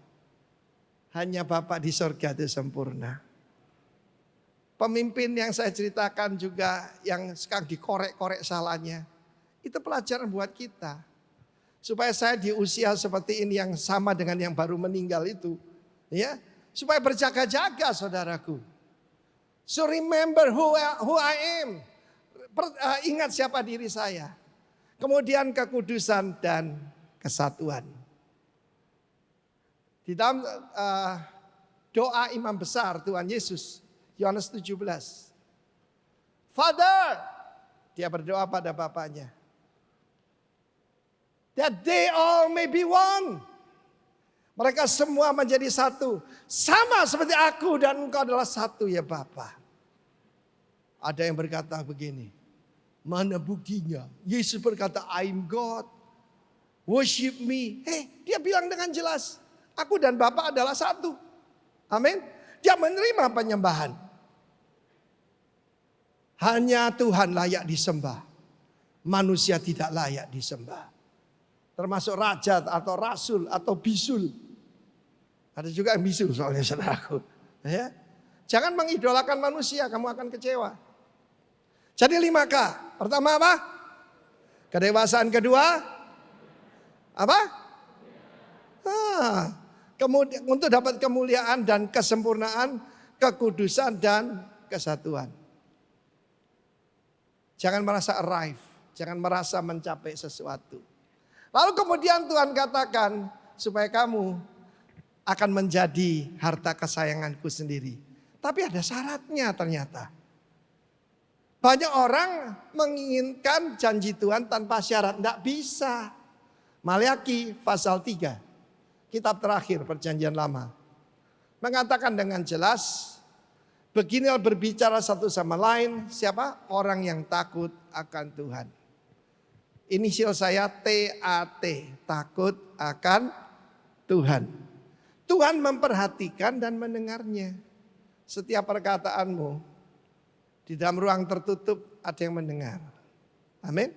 Hanya Bapak di surga itu sempurna. Pemimpin yang saya ceritakan juga yang sekarang dikorek-korek salahnya. Itu pelajaran buat kita. Supaya saya di usia seperti ini yang sama dengan yang baru meninggal itu. Ya, supaya berjaga-jaga saudaraku. So remember who I am. Ingat siapa diri saya. Kemudian kekudusan dan kesatuan. Di dalam doa imam besar Tuhan Yesus, Yohanes 17. Father, dia berdoa pada Bapaknya. That they all may be one. Mereka semua menjadi satu. Sama seperti aku dan engkau adalah satu ya Bapa. Ada yang berkata begini. Mana buktinya? Yesus berkata I'm God. Worship me. Dia bilang dengan jelas. Aku dan Bapa adalah satu. Amin. Dia menerima penyembahan. Hanya Tuhan layak disembah. Manusia tidak layak disembah. Termasuk raja atau rasul atau bisul. Ada juga yang bisul soalnya saudaraku. Ya. Jangan mengidolakan manusia, kamu akan kecewa. Jadi 5K. Pertama apa? Kedewasaan. Kedua apa? Kemudian untuk dapat kemuliaan dan kesempurnaan, kekudusan dan kesatuan. Jangan merasa arrive, jangan merasa mencapai sesuatu. Lalu kemudian Tuhan katakan supaya kamu akan menjadi harta kesayanganku sendiri. Tapi ada syaratnya ternyata. Banyak orang menginginkan janji Tuhan tanpa syarat. Tidak bisa. Maleakhi pasal 3. Kitab terakhir perjanjian lama. Mengatakan dengan jelas. Beginilah berbicara satu sama lain. Siapa? Orang yang takut akan Tuhan. Inisial saya TAT. Takut akan Tuhan. Tuhan memperhatikan dan mendengarnya. Setiap perkataanmu. Di dalam ruang tertutup ada yang mendengar. Amin.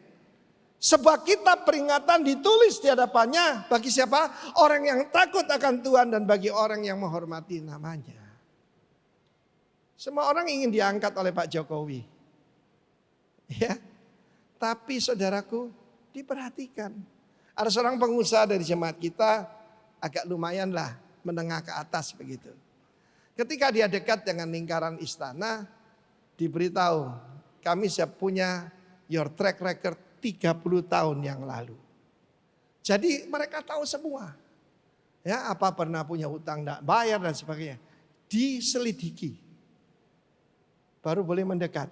Sebuah kitab peringatan ditulis di hadapannya. Bagi siapa? Orang yang takut akan Tuhan dan bagi orang yang menghormati namanya. Semua orang ingin diangkat oleh Pak Jokowi. Ya. Tapi saudaraku diperhatikan. Ada seorang pengusaha dari jemaat kita agak lumayan lah menengah ke atas begitu. Ketika dia dekat dengan lingkaran istana, diberitahu kami siap punya your track record 30 tahun yang lalu. Jadi mereka tahu semua. Ya, apa pernah punya hutang enggak bayar dan sebagainya. Diselidiki. Baru boleh mendekat.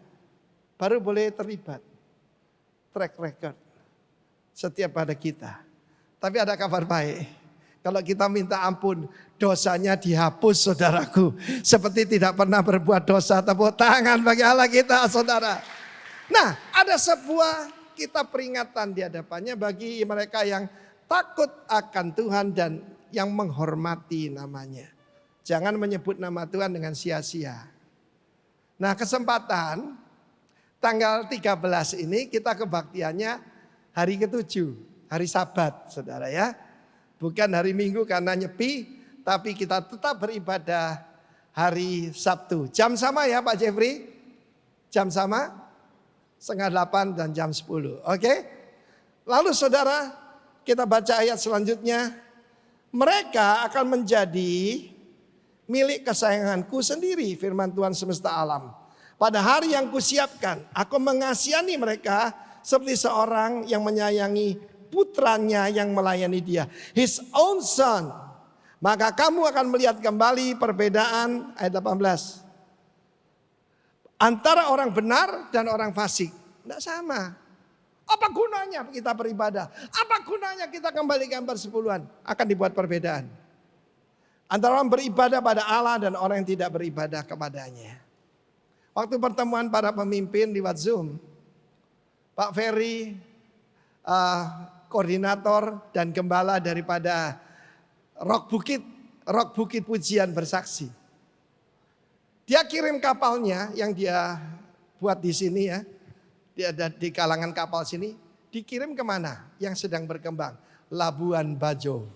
Baru boleh terlibat. Track record. Setiap pada kita. Tapi ada kabar baik. Kalau kita minta ampun, dosanya dihapus saudaraku. Seperti tidak pernah berbuat dosa. Tepuk tangan bagi Allah kita saudara. Nah, ada sebuah kita peringatan di hadapannya bagi mereka yang takut akan Tuhan dan yang menghormati namanya. Jangan menyebut nama Tuhan dengan sia-sia. Nah, kesempatan tanggal 13 ini kita kebaktiannya hari ke-7, hari Sabat, saudara ya. Bukan hari Minggu karena nyepi, tapi kita tetap beribadah hari Sabtu. Jam sama ya Pak Jeffrey? Jam sama? 7:30 dan jam 10. Oke? Lalu saudara, kita baca ayat selanjutnya. Mereka akan menjadi milik kesayanganku sendiri, firman Tuhan semesta alam. Pada hari yang kusiapkan, aku mengasihani mereka seperti seorang yang menyayangi putranya yang melayani dia. His own son. Maka kamu akan melihat kembali perbedaan ayat 18. Antara orang benar dan orang fasik. Tidak sama. Apa gunanya kita beribadah? Apa gunanya kita kembali gambar 10-an? Akan dibuat perbedaan. Antara orang beribadah pada Allah dan orang yang tidak beribadah kepadanya. Waktu pertemuan para pemimpin lewat Zoom, Pak Ferry, koordinator dan gembala daripada Rock Bukit Pujian bersaksi. Dia kirim kapalnya yang dia buat di sini ya. Dia ada di kalangan kapal sini. Dikirim kemana? Yang sedang berkembang. Labuan Bajo.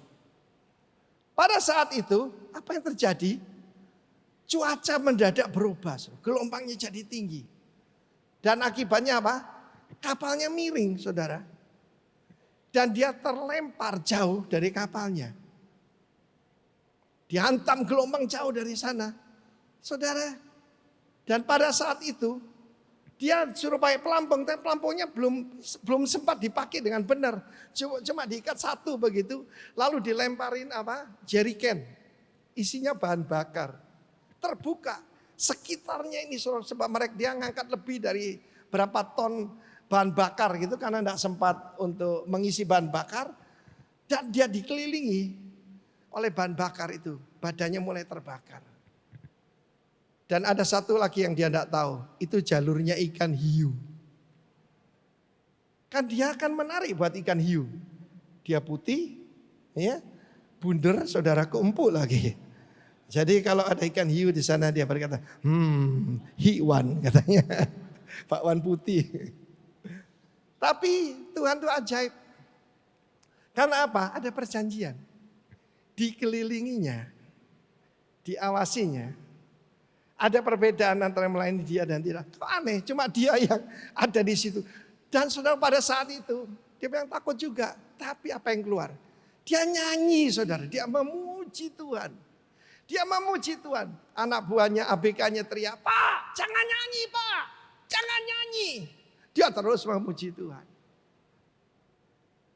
Pada saat itu apa yang terjadi? Cuaca mendadak berubah. Gelombangnya jadi tinggi. Dan akibatnya apa? Kapalnya miring saudara. Dan dia terlempar jauh dari kapalnya. Dihantam gelombang jauh dari sana. Saudara. Dan pada saat itu dia suruh pakai pelampung, tapi pelampungnya belum sempat dipakai dengan benar. Cuma diikat satu begitu, lalu dilemparin jeriken. Isinya bahan bakar. Terbuka. Sekitarnya ini sebab mereka dia ngangkat lebih dari berapa ton bahan bakar gitu karena tidak sempat untuk mengisi bahan bakar. Dan dia dikelilingi oleh bahan bakar itu. Badannya mulai terbakar. Dan ada satu lagi yang dia tidak tahu. Itu jalurnya ikan hiu. Kan dia akan menarik buat ikan hiu. Dia putih. Ya, bundar saudaraku empuk lagi. Jadi kalau ada ikan hiu di sana dia berkata, hiwan katanya. Pak Wan putih. Tapi Tuhan itu ajaib. Karena apa? Ada perjanjian. Dikelilinginya. Diawasinya. Ada perbedaan antara melayani dia dan tidak. Kok aneh, cuma dia yang ada di situ. Dan saudara pada saat itu, dia bilang takut juga. Tapi apa yang keluar? Dia nyanyi saudara, dia memuji Tuhan. Dia memuji Tuhan. Anak buahnya, ABK-nya teriak, Pak jangan nyanyi Pak, jangan nyanyi. Dia terus memuji Tuhan.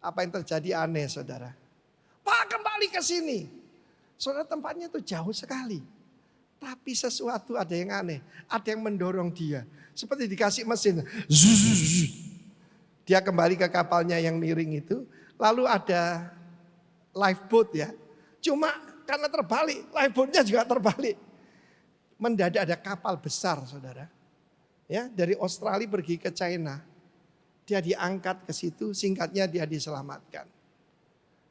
Apa yang terjadi aneh saudara. Pak kembali ke sini. Saudara tempatnya itu jauh sekali. Tapi sesuatu ada yang aneh. Ada yang mendorong dia. Seperti dikasih mesin. Dia kembali ke kapalnya yang miring itu. Lalu ada lifeboat ya. Cuma karena terbalik. Lifeboatnya juga terbalik. Mendadak ada kapal besar saudara. Ya, dari Australia pergi ke China. Dia diangkat ke situ. Singkatnya dia diselamatkan.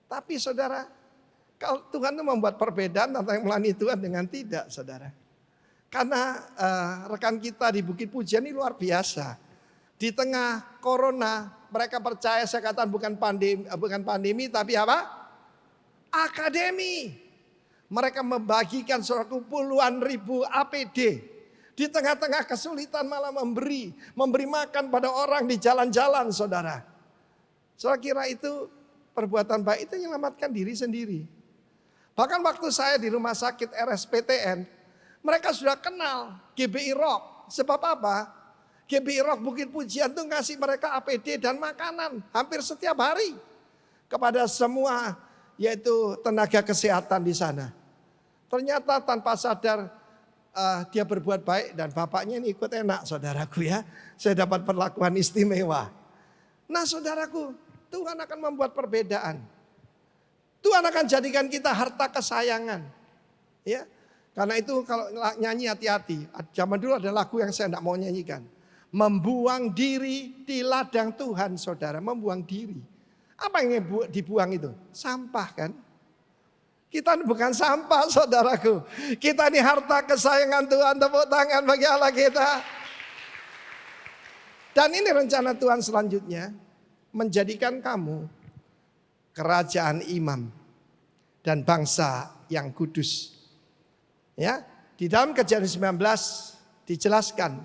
Tapi saudara. Kalau Tuhan itu membuat perbedaan antara yang melayani Tuhan dengan tidak, saudara. Karena rekan kita di Bukit Pujian ini luar biasa. Di tengah corona, mereka percaya saya katakan bukan pandemi, tapi apa? Akademi. Mereka membagikan puluhan ribu APD. Di tengah-tengah kesulitan malah memberi makan pada orang di jalan-jalan, saudara. Saudara kira itu perbuatan baik itu menyelamatkan diri sendiri. Bahkan waktu saya di rumah sakit RSPTN, mereka sudah kenal GBI Rock. Sebab apa? GBI Rock Bukit Pujian tuh ngasih mereka APD dan makanan hampir setiap hari. Kepada semua yaitu tenaga kesehatan di sana. Ternyata tanpa sadar dia berbuat baik dan bapaknya ini ikut enak saudaraku ya. Saya dapat perlakuan istimewa. Nah saudaraku, Tuhan akan membuat perbedaan. Tuhan akan jadikan kita harta kesayangan. Ya, karena itu kalau nyanyi hati-hati. Zaman dulu ada lagu yang saya tidak mau nyanyikan. Membuang diri di ladang Tuhan, saudara. Membuang diri. Apa yang dibuang itu? Sampah kan? Kita bukan sampah, saudaraku. Kita ini harta kesayangan Tuhan. Tepuk tangan bagi Allah kita. Dan ini rencana Tuhan selanjutnya. Menjadikan kamu kerajaan imam dan bangsa yang kudus. Ya, di dalam Kejadian 19 dijelaskan,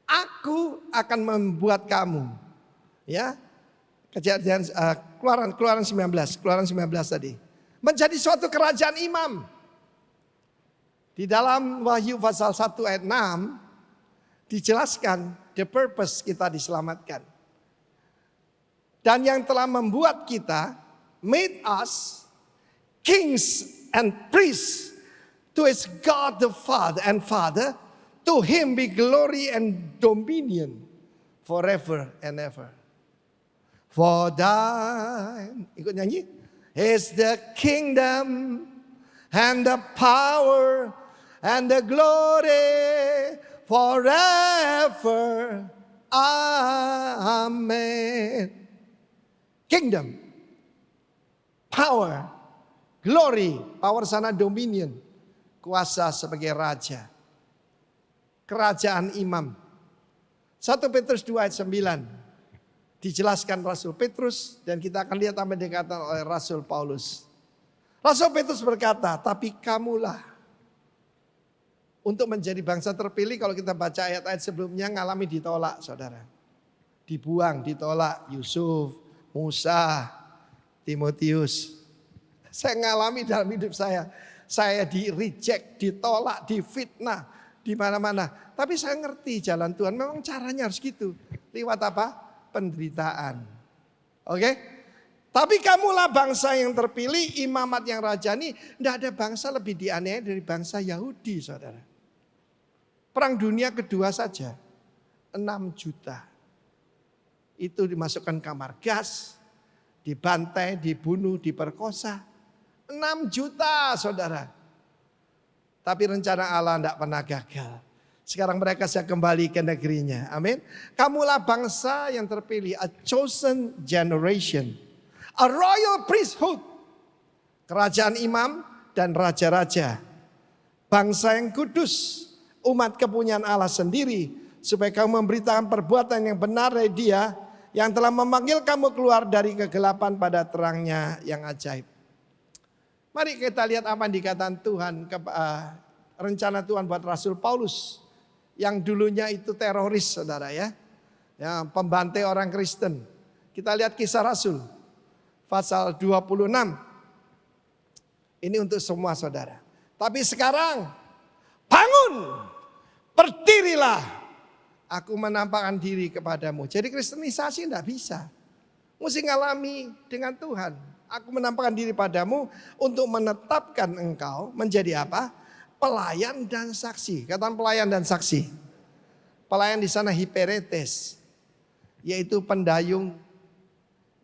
aku akan membuat kamu, ya, Kejadian Keluaran 19 tadi, menjadi suatu kerajaan imam. Di dalam Wahyu pasal 1 ayat 6 dijelaskan the purpose kita diselamatkan. Dan yang telah membuat kita, made us kings and priests to his God the Father and Father, to him be glory and dominion forever and ever. For thine, ikut nyanyi, is the kingdom and the power and the glory forever. Amen. Kingdom, power, glory, power sana dominion, kuasa sebagai raja. Kerajaan imam. 1 Petrus 2 ayat 9 dijelaskan Rasul Petrus dan kita akan lihat apa yang dikatakan oleh Rasul Paulus. Rasul Petrus berkata, tapi kamulah untuk menjadi bangsa terpilih. Kalau kita baca ayat-ayat sebelumnya ngalami ditolak saudara. Dibuang, ditolak Yusuf, Musa, Timotius. Saya ngalami dalam hidup saya. Saya di reject, ditolak, difitnah di mana-mana. Tapi saya ngerti jalan Tuhan. Memang caranya harus gitu. Lewat apa? Penderitaan. Oke? Tapi kamulah bangsa yang terpilih, imamat yang rajani. Tidak ada bangsa lebih dianiaya dari bangsa Yahudi, saudara. Perang dunia kedua saja, 6 juta. Itu dimasukkan kamar gas, dibantai, dibunuh, diperkosa. 6 juta, saudara. Tapi rencana Allah tidak pernah gagal. Sekarang mereka saya kembali ke negerinya. Amin. Kamulah bangsa yang terpilih. A chosen generation. A royal priesthood. Kerajaan imam dan raja-raja. Bangsa yang kudus. Umat kepunyaan Allah sendiri. Supaya kamu memberitakan perbuatan yang benar dari Dia. Yang telah memanggil kamu keluar dari kegelapan pada terangnya yang ajaib. Mari kita lihat apa yang dikatakan Tuhan, rencana Tuhan buat Rasul Paulus. Yang dulunya itu teroris saudara ya. Yang pembantai orang Kristen. Kita lihat kisah Rasul. Pasal 26. Ini untuk semua saudara. Tapi sekarang, bangun, berdirilah. Aku menampakkan diri kepadamu. Jadi kristenisasi tidak bisa. Mesti ngalami dengan Tuhan. Aku menampakkan diri padamu untuk menetapkan engkau menjadi apa? Pelayan dan saksi. Katakan pelayan dan saksi. Pelayan di sana hiperetes, yaitu pendayung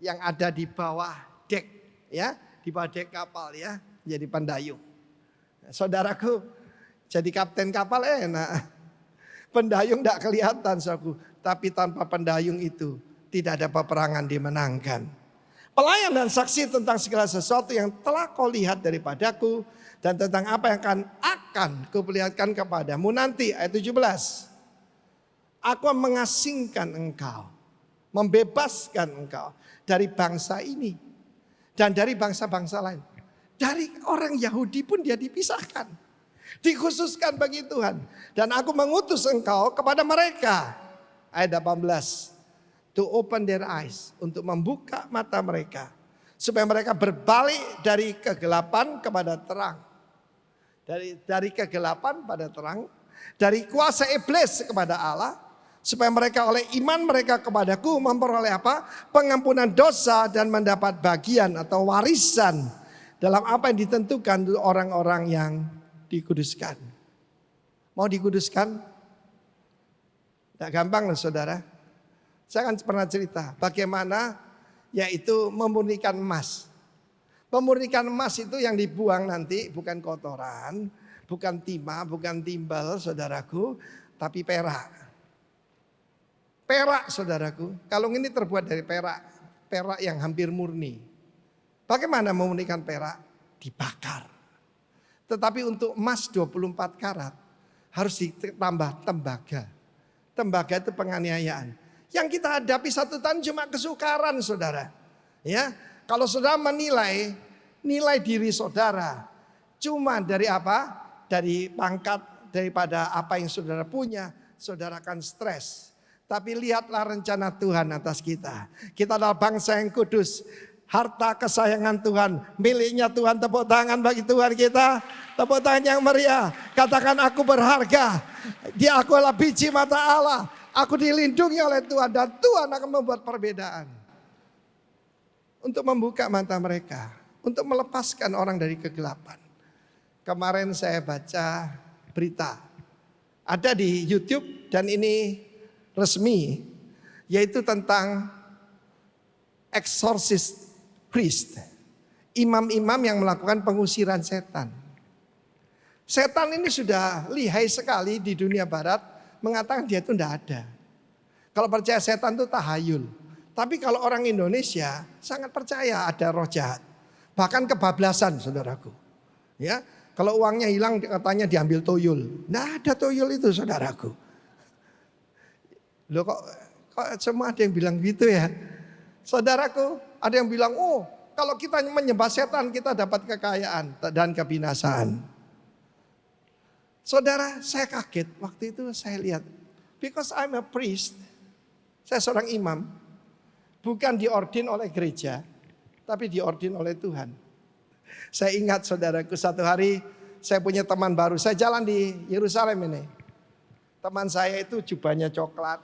yang ada di bawah dek, ya, di bawah dek kapal ya, jadi pendayung. Saudaraku, jadi kapten kapal enak. Pendayung tidak kelihatan, saudaraku, tapi tanpa pendayung itu tidak ada peperangan dimenangkan. Pelayan dan saksi tentang segala sesuatu yang telah kau lihat daripadaku dan tentang apa yang akan kuperlihatkan kepadamu nanti. Ayat 17. Aku mengasingkan engkau, membebaskan engkau dari bangsa ini dan dari bangsa-bangsa lain. Dari orang Yahudi pun dia dipisahkan, dikhususkan bagi Tuhan. Dan aku mengutus engkau kepada mereka. Ayat 18. To open their eyes, untuk membuka mata mereka. Supaya mereka berbalik dari kegelapan kepada terang. Dari kegelapan pada terang. Dari kuasa iblis kepada Allah. Supaya mereka oleh iman mereka kepadaku memperoleh apa? Pengampunan dosa dan mendapat bagian atau warisan dalam apa yang ditentukan untuk orang-orang yang dikuduskan. Mau dikuduskan? Tidak gampang loh saudara. Saya kan pernah cerita bagaimana yaitu memurnikan emas. Memurnikan emas itu yang dibuang nanti bukan kotoran, bukan timah, bukan timbal saudaraku, tapi perak. Perak saudaraku, kalung ini terbuat dari perak. Perak yang hampir murni. Bagaimana memurnikan perak? Dibakar. Tetapi untuk emas 24 karat harus ditambah tembaga. Tembaga itu penganiayaan. Yang kita hadapi 1 tahun cuma kesukaran saudara. Ya, kalau saudara menilai nilai diri saudara cuma dari apa? Dari pangkat, daripada apa yang saudara punya, saudara akan stres. Tapi lihatlah rencana Tuhan atas kita. Kita adalah bangsa yang kudus. Harta kesayangan Tuhan, miliknya Tuhan. Tepuk tangan bagi Tuhan kita. Tepuk tangan yang meriah. Katakan aku berharga. Dia aku adalah biji mata Allah. Aku dilindungi oleh Tuhan dan Tuhan akan membuat perbedaan. Untuk membuka mata mereka. Untuk melepaskan orang dari kegelapan. Kemarin saya baca berita. Ada di YouTube dan ini resmi. Yaitu tentang exorcist priest. Imam-imam yang melakukan pengusiran setan. Setan ini sudah lihai sekali di dunia barat. Mengatakan dia itu tidak ada. Kalau percaya setan itu tahayul. Tapi kalau orang Indonesia sangat percaya ada roh jahat. Bahkan kebablasan saudaraku. Ya, kalau uangnya hilang katanya diambil tuyul. Tidak ada tuyul itu saudaraku. Loh kok semua ada yang bilang gitu ya. Saudaraku ada yang bilang oh kalau kita menyembah setan kita dapat kekayaan dan kebinasaan. Saudara, saya kaget waktu itu saya lihat. Because I'm a priest. Saya seorang imam. Bukan diordin oleh gereja. Tapi diordin oleh Tuhan. Saya ingat saudaraku satu hari saya punya teman baru. Saya jalan di Yerusalem ini. Teman saya itu jubahnya coklat.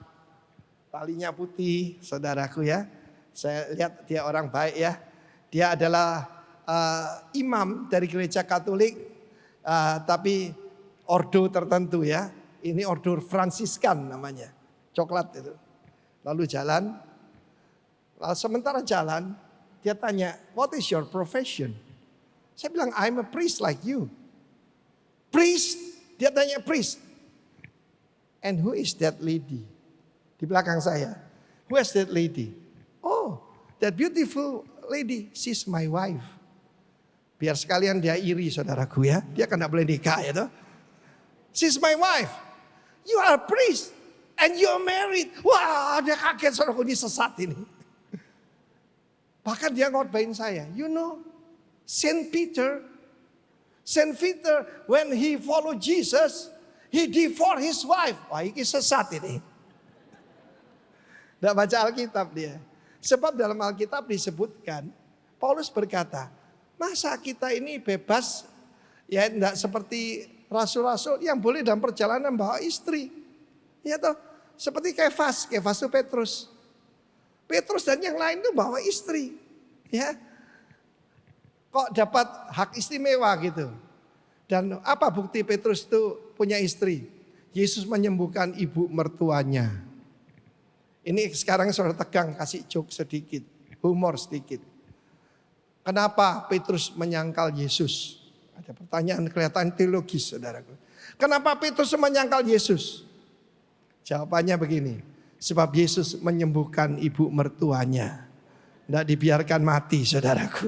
Talinya putih saudaraku ya. Saya lihat dia orang baik ya. Dia adalah imam dari gereja Katolik. Tapi ordo tertentu ya. Ini ordo Fransiskan namanya. Coklat itu. Lalu jalan. Lalu sementara jalan. Dia tanya, what is your profession? Saya bilang, I'm a priest like you. Priest? Dia tanya, priest. And who is that lady? Di belakang saya. Who is that lady? Oh, that beautiful lady. She's my wife. Biar sekalian dia iri saudaraku ya. Dia kan gak boleh nikah ya toh. She's my wife. You are a priest. And you are married. Wah dia kaget saudaraku ini sesat ini. Bahkan dia ngotbahin saya. You know Saint Peter when he followed Jesus. He divorced his wife. Wah ini sesat ini. Tidak baca Alkitab dia. Sebab dalam Alkitab disebutkan. Paulus berkata. Masa kita ini bebas. Ya tidak seperti rasul-rasul yang boleh dalam perjalanan bawa istri. Ya toh, seperti Kefas itu Petrus. Petrus dan yang lain itu bawa istri. Ya. Kok dapat hak istimewa gitu. Dan apa bukti Petrus itu punya istri? Yesus menyembuhkan ibu mertuanya. Ini sekarang saudara tegang kasih joke sedikit, humor sedikit. Kenapa Petrus menyangkal Yesus? Ada pertanyaan kelihatan teologis saudaraku. Kenapa Petrus menyangkal Yesus? Jawabannya begini. Sebab Yesus menyembuhkan ibu mertuanya. Tidak dibiarkan mati saudaraku.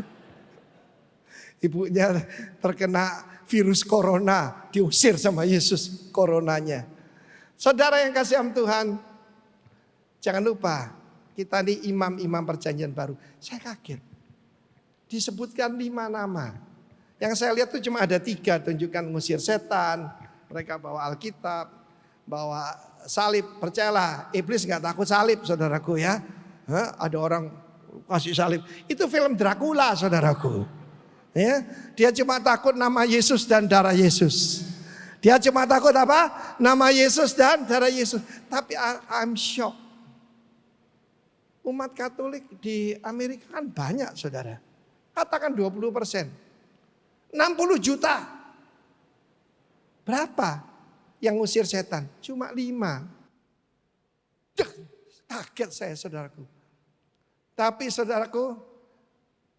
Ibunya terkena virus corona. Diusir sama Yesus coronanya. Saudara yang kasih am Tuhan. Jangan lupa. Kita ini imam-imam perjanjian baru. Saya kaget. Disebutkan 5 nama. Yang saya lihat itu cuma ada 3. Tunjukkan ngusir setan. Mereka bawa Alkitab. Bawa salib. Percayalah iblis gak takut salib saudaraku ya. Ada orang kasih salib. Itu film Dracula saudaraku. Ya, dia cuma takut nama Yesus dan darah Yesus. Dia cuma takut apa? Nama Yesus dan darah Yesus. Tapi I'm shocked. Umat Katolik di Amerika kan banyak saudara. Katakan 20%. 60 juta. Berapa yang ngusir setan? Cuma 5. Kaget saya saudaraku. Tapi saudaraku,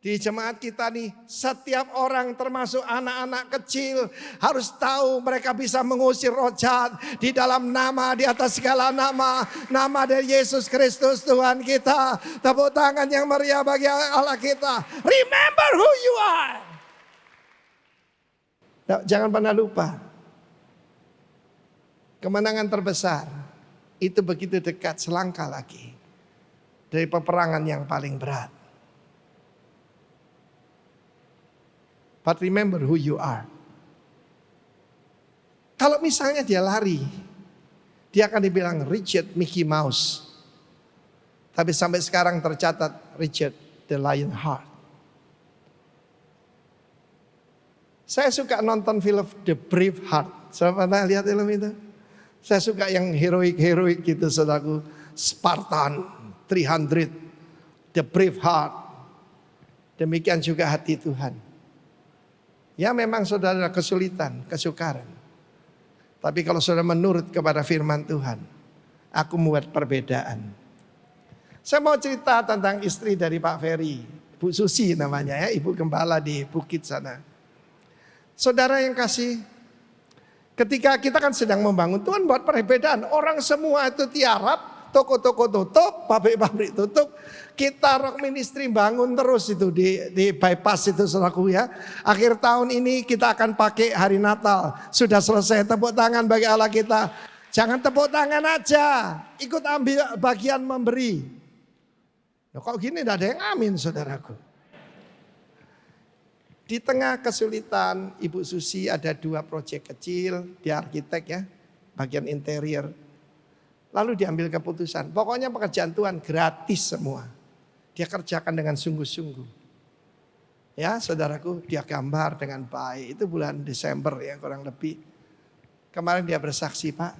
di jemaat kita nih, setiap orang termasuk anak-anak kecil harus tahu mereka bisa mengusir roh jahat di dalam nama, di atas segala nama, nama dari Yesus Kristus Tuhan kita. Tepuk tangan yang meriah bagi Allah kita. Remember who you are. Nah, jangan pernah lupa, kemenangan terbesar itu begitu dekat, selangkah lagi dari peperangan yang paling berat. But remember who you are. Kalau misalnya dia lari, dia akan dibilang Richard Mickey Mouse. Tapi sampai sekarang tercatat Richard the Lionheart. Saya suka nonton film The Braveheart. Saya pernah lihat film itu? Saya suka yang heroik-heroik gitu, saudaraku. Spartan 300, The Braveheart. Demikian juga hati Tuhan. Ya memang saudara kesulitan, kesukaran. Tapi kalau saudara menurut kepada firman Tuhan, aku membuat perbedaan. Saya mau cerita tentang istri dari Pak Ferry, Bu Susi namanya ya, ibu gembala di Bukit sana. Saudara yang kasih, ketika kita kan sedang membangun, Tuhan buat perbedaan. Orang semua itu tiarap, toko-toko tutup, pabrik-pabrik tutup. Kita Rock Ministry bangun terus itu di bypass itu saudaraku ya. Akhir tahun ini kita akan pakai hari Natal. Sudah selesai, tepuk tangan bagi Allah kita. Jangan tepuk tangan aja, ikut ambil bagian memberi. Nah, kok gini tidak ada yang amin saudaraku. Di tengah kesulitan Ibu Susi ada 2 proyek kecil, dia arsitek ya, bagian interior. Lalu diambil keputusan, pokoknya pekerjaan Tuhan gratis semua. Dia kerjakan dengan sungguh-sungguh. Ya saudaraku, dia gambar dengan baik. Itu bulan Desember ya kurang lebih. Kemarin dia bersaksi, Pak.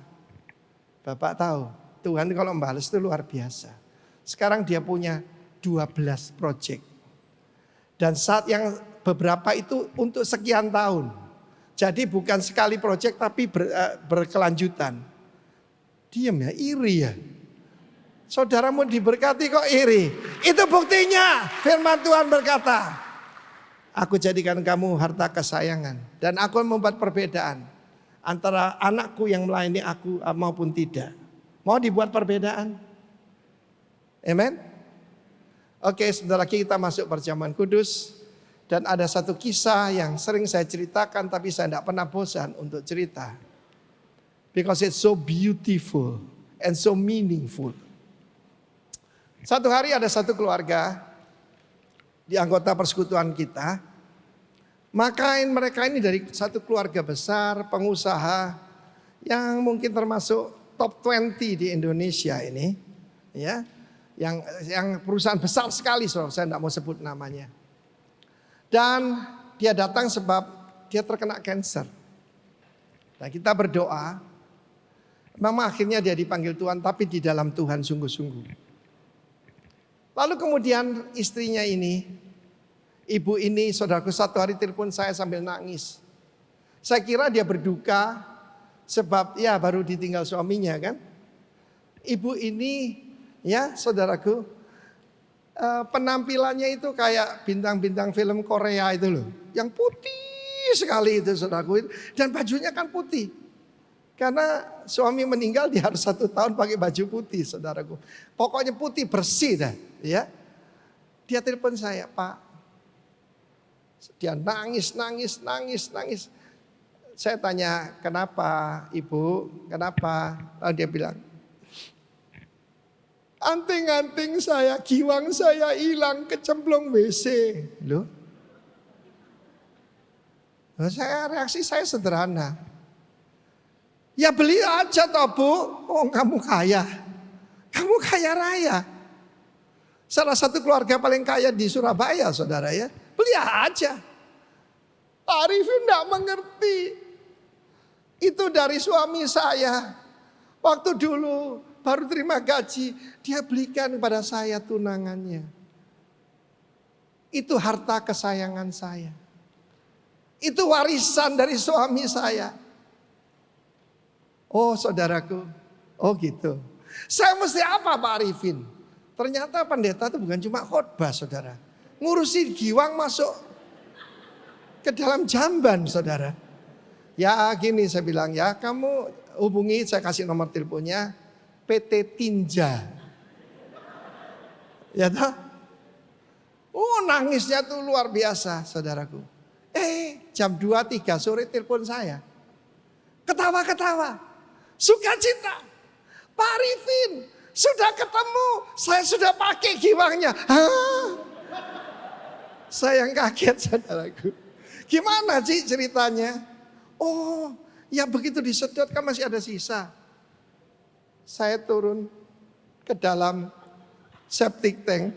Bapak tahu, Tuhan kalau membalas itu luar biasa. Sekarang dia punya 12 proyek. Dan saat yang beberapa itu untuk sekian tahun. Jadi bukan sekali proyek tapi berkelanjutan. Diam ya, iri ya. Saudaramu diberkati kok iri. Itu buktinya firman Tuhan berkata, aku jadikan kamu harta kesayangan. Dan aku membuat perbedaan antara anakku yang melayani aku maupun tidak. Mau dibuat perbedaan? Amen. Oke, sebentar lagi kita masuk perjamuan kudus. Dan ada satu kisah yang sering saya ceritakan tapi saya tidak pernah bosan untuk cerita. Because it's so beautiful and so meaningful. Satu hari ada satu keluarga di anggota persekutuan kita. Maka mereka ini dari satu keluarga besar, pengusaha yang mungkin termasuk top 20 di Indonesia ini. Ya, yang perusahaan besar sekali, saya tidak mau sebut namanya. Dan dia datang sebab dia terkena kanker. Nah kita berdoa, memang akhirnya dia dipanggil Tuhan tapi di dalam Tuhan sungguh-sungguh. Lalu kemudian istrinya ini, ibu ini saudaraku satu hari telepon saya sambil nangis. Saya kira dia berduka sebab ya baru ditinggal suaminya kan. Ibu ini ya saudaraku penampilannya itu kayak bintang-bintang film Korea itu loh. Yang putih sekali itu saudaraku. Dan bajunya kan putih. Karena suami meninggal dia harus 1 tahun pakai baju putih saudaraku. Pokoknya putih bersih dah. Ya, dia telepon saya, Pak. Dia nangis. Saya tanya, kenapa ibu, kenapa? Lalu dia bilang, anting-anting saya, giwang saya hilang, kecemplung WC. Loh? Reaksi saya sederhana. Ya beli aja toh Bu, oh kamu kaya. Kamu kaya raya. Salah satu keluarga paling kaya di Surabaya saudara ya. Beli aja. Arifin tidak mengerti. Itu dari suami saya. Waktu dulu baru terima gaji. Dia belikan kepada saya tunangannya. Itu harta kesayangan saya. Itu warisan dari suami saya. Oh saudaraku, oh gitu. Saya mesti apa Pak Arifin? Ternyata pendeta itu bukan cuma khotbah saudara. Ngurusin giwang masuk ke dalam jamban saudara. Ya gini saya bilang ya, kamu hubungi, saya kasih nomor teleponnya PT Tinja. Ya toh? Oh nangisnya tuh luar biasa saudaraku. Jam 2-3 sore telepon saya. Ketawa-ketawa. Sukacita. Pak Arifin sudah ketemu. Saya sudah pakai giwangnya. Hah? Saya yang kaget saudaraku. Gimana sih ceritanya? Oh ya begitu disedot kan masih ada sisa. Saya turun ke dalam septic tank.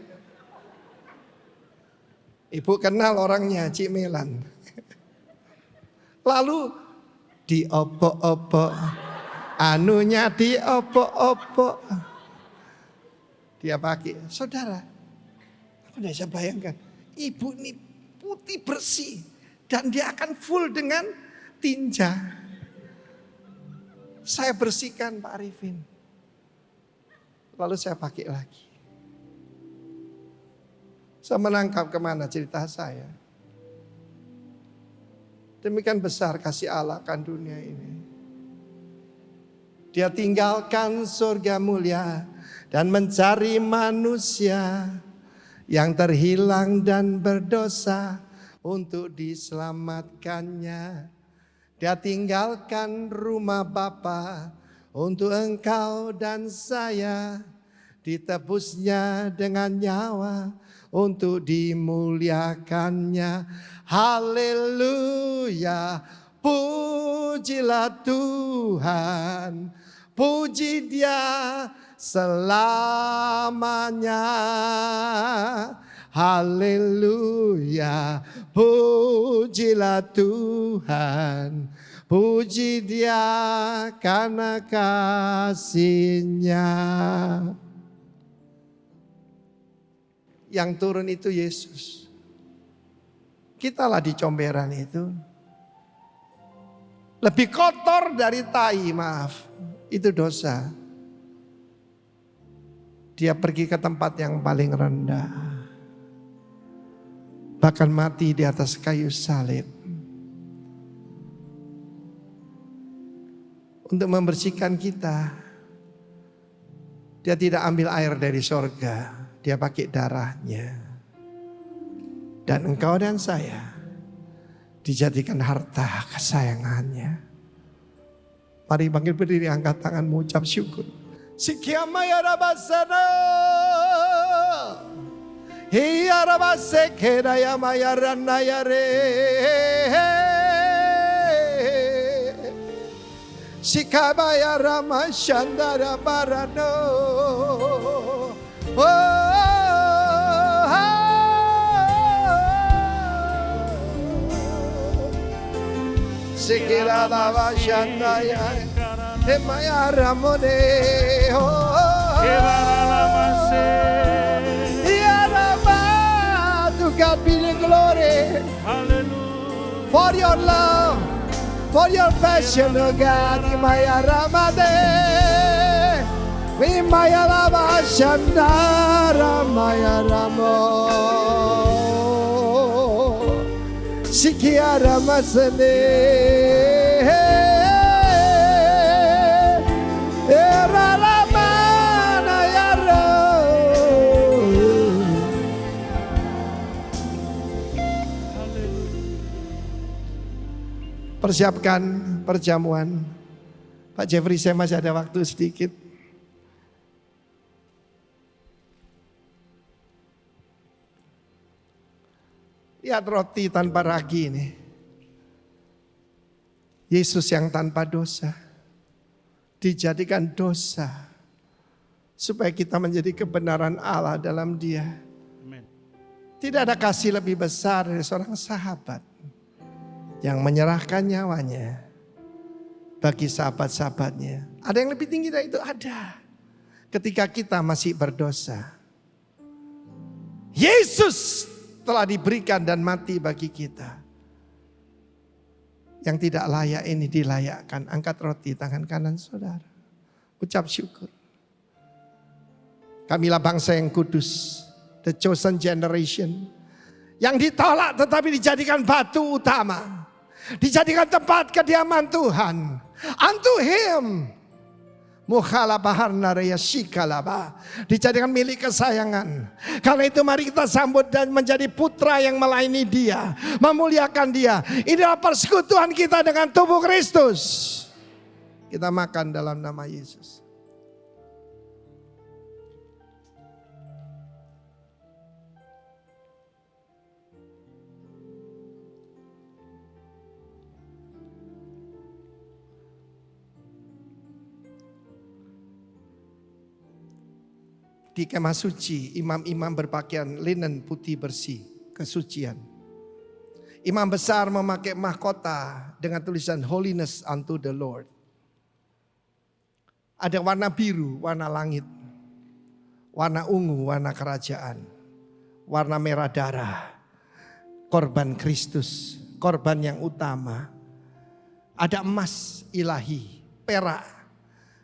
Ibu kenal orangnya, Cik Melan. Lalu diopok-opok, anunya diopok-opok. Dia pakai, saudara, aku tidak bisa bayangkan. Ibu ini putih bersih dan dia akan full dengan tinja. Saya bersihkan Pak Arifin. Lalu saya pakai lagi. Saya menangkap kemana cerita saya. Demikian besar kasih Allah akan dunia ini. Dia tinggalkan surga mulia dan mencari manusia yang terhilang dan berdosa untuk diselamatkannya. Dia tinggalkan rumah Bapa untuk engkau dan saya. Ditebusnya dengan nyawa untuk dimuliakannya. Haleluya, pujilah Tuhan, puji Dia selamanya. Haleluya, pujilah Tuhan, puji Dia karena kasih-Nya. Yang turun itu Yesus. Kitalah di comberan itu. Lebih kotor dari tai, maaf. Itu dosa. Dia pergi ke tempat yang paling rendah. Bahkan mati di atas kayu salib. Untuk membersihkan kita. Dia tidak ambil air dari sorga. Dia pakai darahnya. Dan engkau dan saya dijadikan harta kesayangannya. Mari panggil berdiri, angkat tanganmu, ucap syukur. Sikiamaya rabasana. Hiya rabasekera yamaya ranayare. Sikabaya ramashandara barano. Sikira lava shandaya, emaya ramone, to God be the glory. Hallelujah. For your love, for your passion, oh God, emaya ramade, emaya lava shandara, emaya ramo. Sikiara masane, era la mana yaro. Persiapkan perjamuan. Pak Jeffrey, saya masih ada waktu sedikit. Lihat roti tanpa ragi ini. Yesus yang tanpa dosa. Dijadikan dosa. Supaya kita menjadi kebenaran Allah dalam Dia. Amen. Tidak ada kasih lebih besar dari seorang sahabat. Yang menyerahkan nyawanya. Bagi sahabat-sahabatnya. Ada yang lebih tinggi dari itu? Ada. Ketika kita masih berdosa. Yesus telah diberikan dan mati bagi kita. Yang tidak layak ini dilayakkan. Angkat roti tangan kanan saudara. Ucap syukur. Kamilah bangsa yang kudus. The chosen generation. Yang ditolak tetapi dijadikan batu utama. Dijadikan tempat kediaman Tuhan. Unto him. Dijadikan milik kesayangan. Karena itu mari kita sambut dan menjadi putra yang melayani dia, memuliakan dia. Inilah persekutuan kita dengan tubuh Kristus. Kita makan dalam nama Yesus. Di kemah suci, imam-imam berpakaian linen putih bersih, kesucian. Imam besar memakai mahkota dengan tulisan Holiness unto the Lord. Ada warna biru, warna langit. Warna ungu, warna kerajaan. Warna merah darah, korban Kristus, korban yang utama. Ada emas ilahi, perak.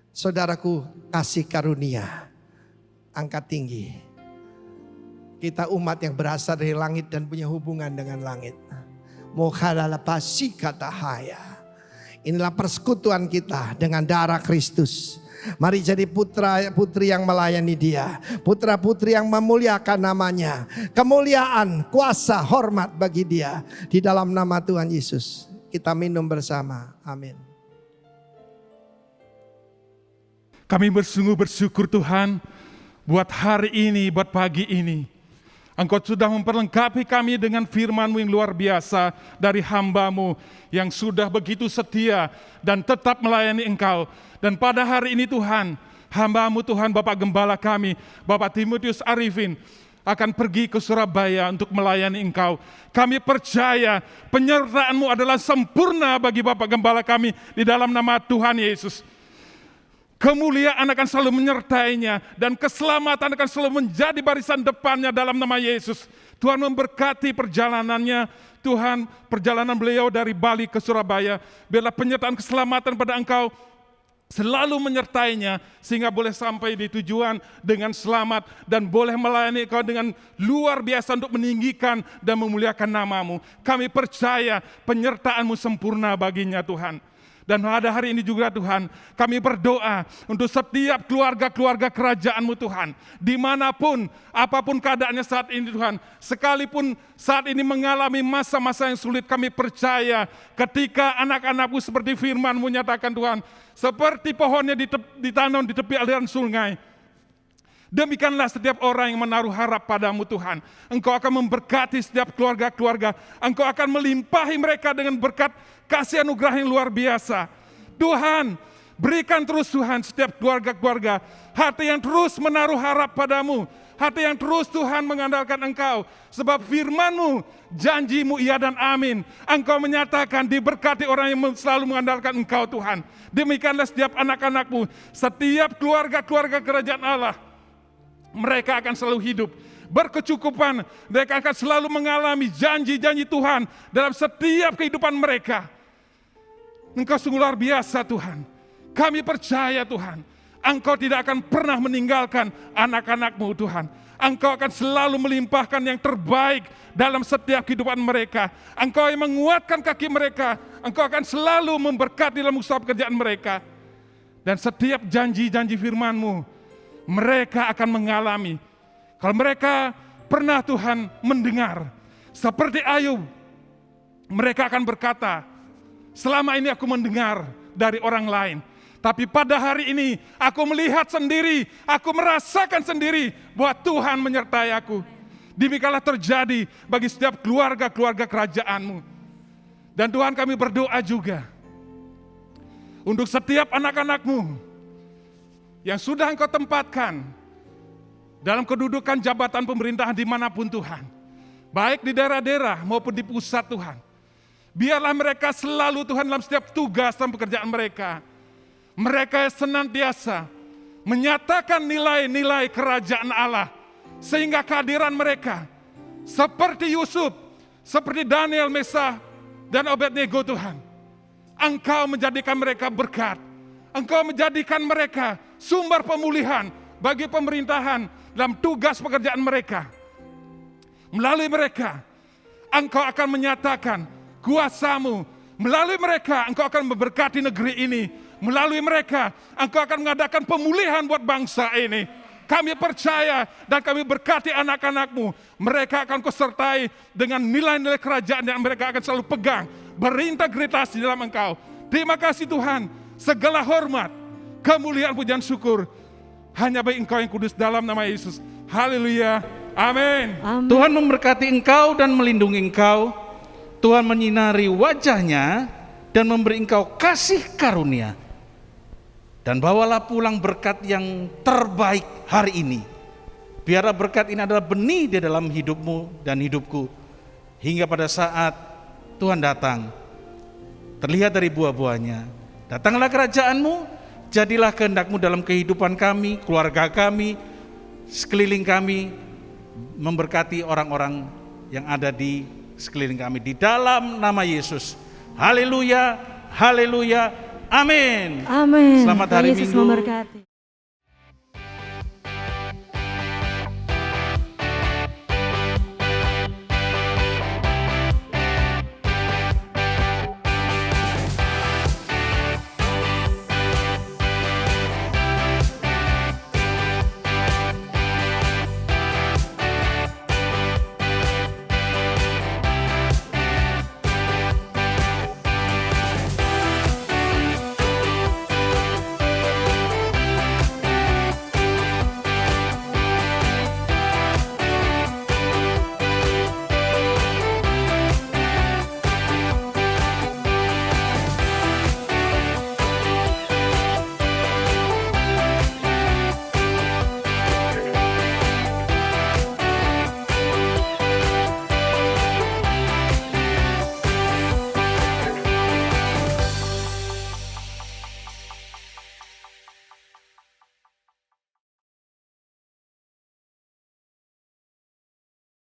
Saudaraku, kasih karunia. Angkat tinggi. Kita umat yang berasal dari langit dan punya hubungan dengan langit. Inilah persekutuan kita dengan darah Kristus. Mari jadi putra putri yang melayani dia. Putra putri yang memuliakan namanya. Kemuliaan, kuasa, hormat bagi dia. Di dalam nama Tuhan Yesus. Kita minum bersama. Amin. Kami bersungguh bersyukur Tuhan buat hari ini, buat pagi ini. Engkau sudah memperlengkapi kami dengan firman-Mu yang luar biasa dari hamba-Mu yang sudah begitu setia dan tetap melayani Engkau. Dan pada hari ini Tuhan, hamba-Mu Tuhan Bapak Gembala kami, Bapak Timotius Arifin, akan pergi ke Surabaya untuk melayani Engkau. Kami percaya penyertaan-Mu adalah sempurna bagi Bapak Gembala kami di dalam nama Tuhan Yesus. Kemuliaan akan selalu menyertainya dan keselamatan akan selalu menjadi barisan depannya dalam nama Yesus. Tuhan memberkati perjalanannya. Tuhan, perjalanan beliau dari Bali ke Surabaya, biarlah penyertaan keselamatan pada Engkau selalu menyertainya sehingga boleh sampai di tujuan dengan selamat dan boleh melayani Engkau dengan luar biasa untuk meninggikan dan memuliakan nama-Mu. Kami percaya penyertaan-Mu sempurna baginya Tuhan. Dan pada hari ini juga Tuhan, kami berdoa untuk setiap keluarga-keluarga kerajaan-Mu Tuhan. Dimanapun, apapun keadaannya saat ini Tuhan. Sekalipun saat ini mengalami masa-masa yang sulit, kami percaya ketika anak-anak-Mu seperti firman-Mu nyatakan Tuhan. Seperti pohonnya ditanam di tepi aliran sungai. Demikianlah setiap orang yang menaruh harap padamu Tuhan. Engkau akan memberkati setiap keluarga-keluarga. Engkau akan melimpahi mereka dengan berkat kasih anugerah yang luar biasa. Tuhan, berikan terus Tuhan setiap keluarga-keluarga hati yang terus menaruh harap padamu. Hati yang terus Tuhan mengandalkan Engkau. Sebab firman-Mu, janji-Mu iya dan amin. Engkau menyatakan diberkati orang yang selalu mengandalkan Engkau Tuhan. Demikianlah setiap anak-anak-Mu, setiap keluarga-keluarga kerajaan Allah. Mereka akan selalu hidup berkecukupan. Mereka akan selalu mengalami janji-janji Tuhan dalam setiap kehidupan mereka. Engkau sungguh luar biasa Tuhan. Kami percaya Tuhan, Engkau tidak akan pernah meninggalkan anak-anak-Mu Tuhan. Engkau akan selalu melimpahkan yang terbaik dalam setiap kehidupan mereka. Engkau yang menguatkan kaki mereka. Engkau akan selalu memberkati dalam usaha pekerjaan mereka. Dan setiap janji-janji firman-Mu mereka akan mengalami. Kalau mereka pernah Tuhan mendengar, seperti Ayub, mereka akan berkata, selama ini aku mendengar dari orang lain, tapi pada hari ini aku melihat sendiri, aku merasakan sendiri bahwa Tuhan menyertai aku. Demikianlah terjadi bagi setiap keluarga-keluarga kerajaan-Mu. Dan Tuhan, kami berdoa juga untuk setiap anak-anak-Mu yang sudah Engkau tempatkan dalam kedudukan jabatan pemerintahan dimanapun Tuhan. Baik di daerah-daerah maupun di pusat Tuhan. Biarlah mereka selalu Tuhan dalam setiap tugas dan pekerjaan mereka. Mereka senantiasa menyatakan nilai-nilai kerajaan Allah. Sehingga kehadiran mereka seperti Yusuf, seperti Daniel, Mesah, dan Abednego Tuhan. Engkau menjadikan mereka berkat. Engkau menjadikan mereka sumber pemulihan bagi pemerintahan dalam tugas pekerjaan mereka. Melalui mereka, Engkau akan menyatakan kuasa-Mu. Melalui mereka, Engkau akan memberkati negeri ini. Melalui mereka, Engkau akan mengadakan pemulihan buat bangsa ini. Kami percaya dan kami berkati anak-anak-Mu. Mereka akan Kau sertai dengan nilai-nilai kerajaan yang mereka akan selalu pegang. Berintegritas di dalam Engkau. Terima kasih Tuhan. Segala hormat, kemuliaan, pujian, syukur hanya bagi Engkau yang kudus dalam nama Yesus. Haleluya. Amin. Tuhan memberkati engkau dan melindungi engkau. Tuhan menyinari wajahnya dan memberi engkau kasih karunia. Dan bawalah pulang berkat yang terbaik hari ini. Biarlah berkat ini adalah benih di dalam hidupmu dan hidupku. Hingga pada saat Tuhan datang, terlihat dari buah-buahnya. Datanglah kerajaan-Mu, jadilah kehendak-Mu dalam kehidupan kami, keluarga kami, sekeliling kami, memberkati orang-orang yang ada di sekeliling kami. Di dalam nama Yesus. Haleluya, haleluya, amin. Amin. Selamat Tuhan hari Yesus Minggu. memberkati.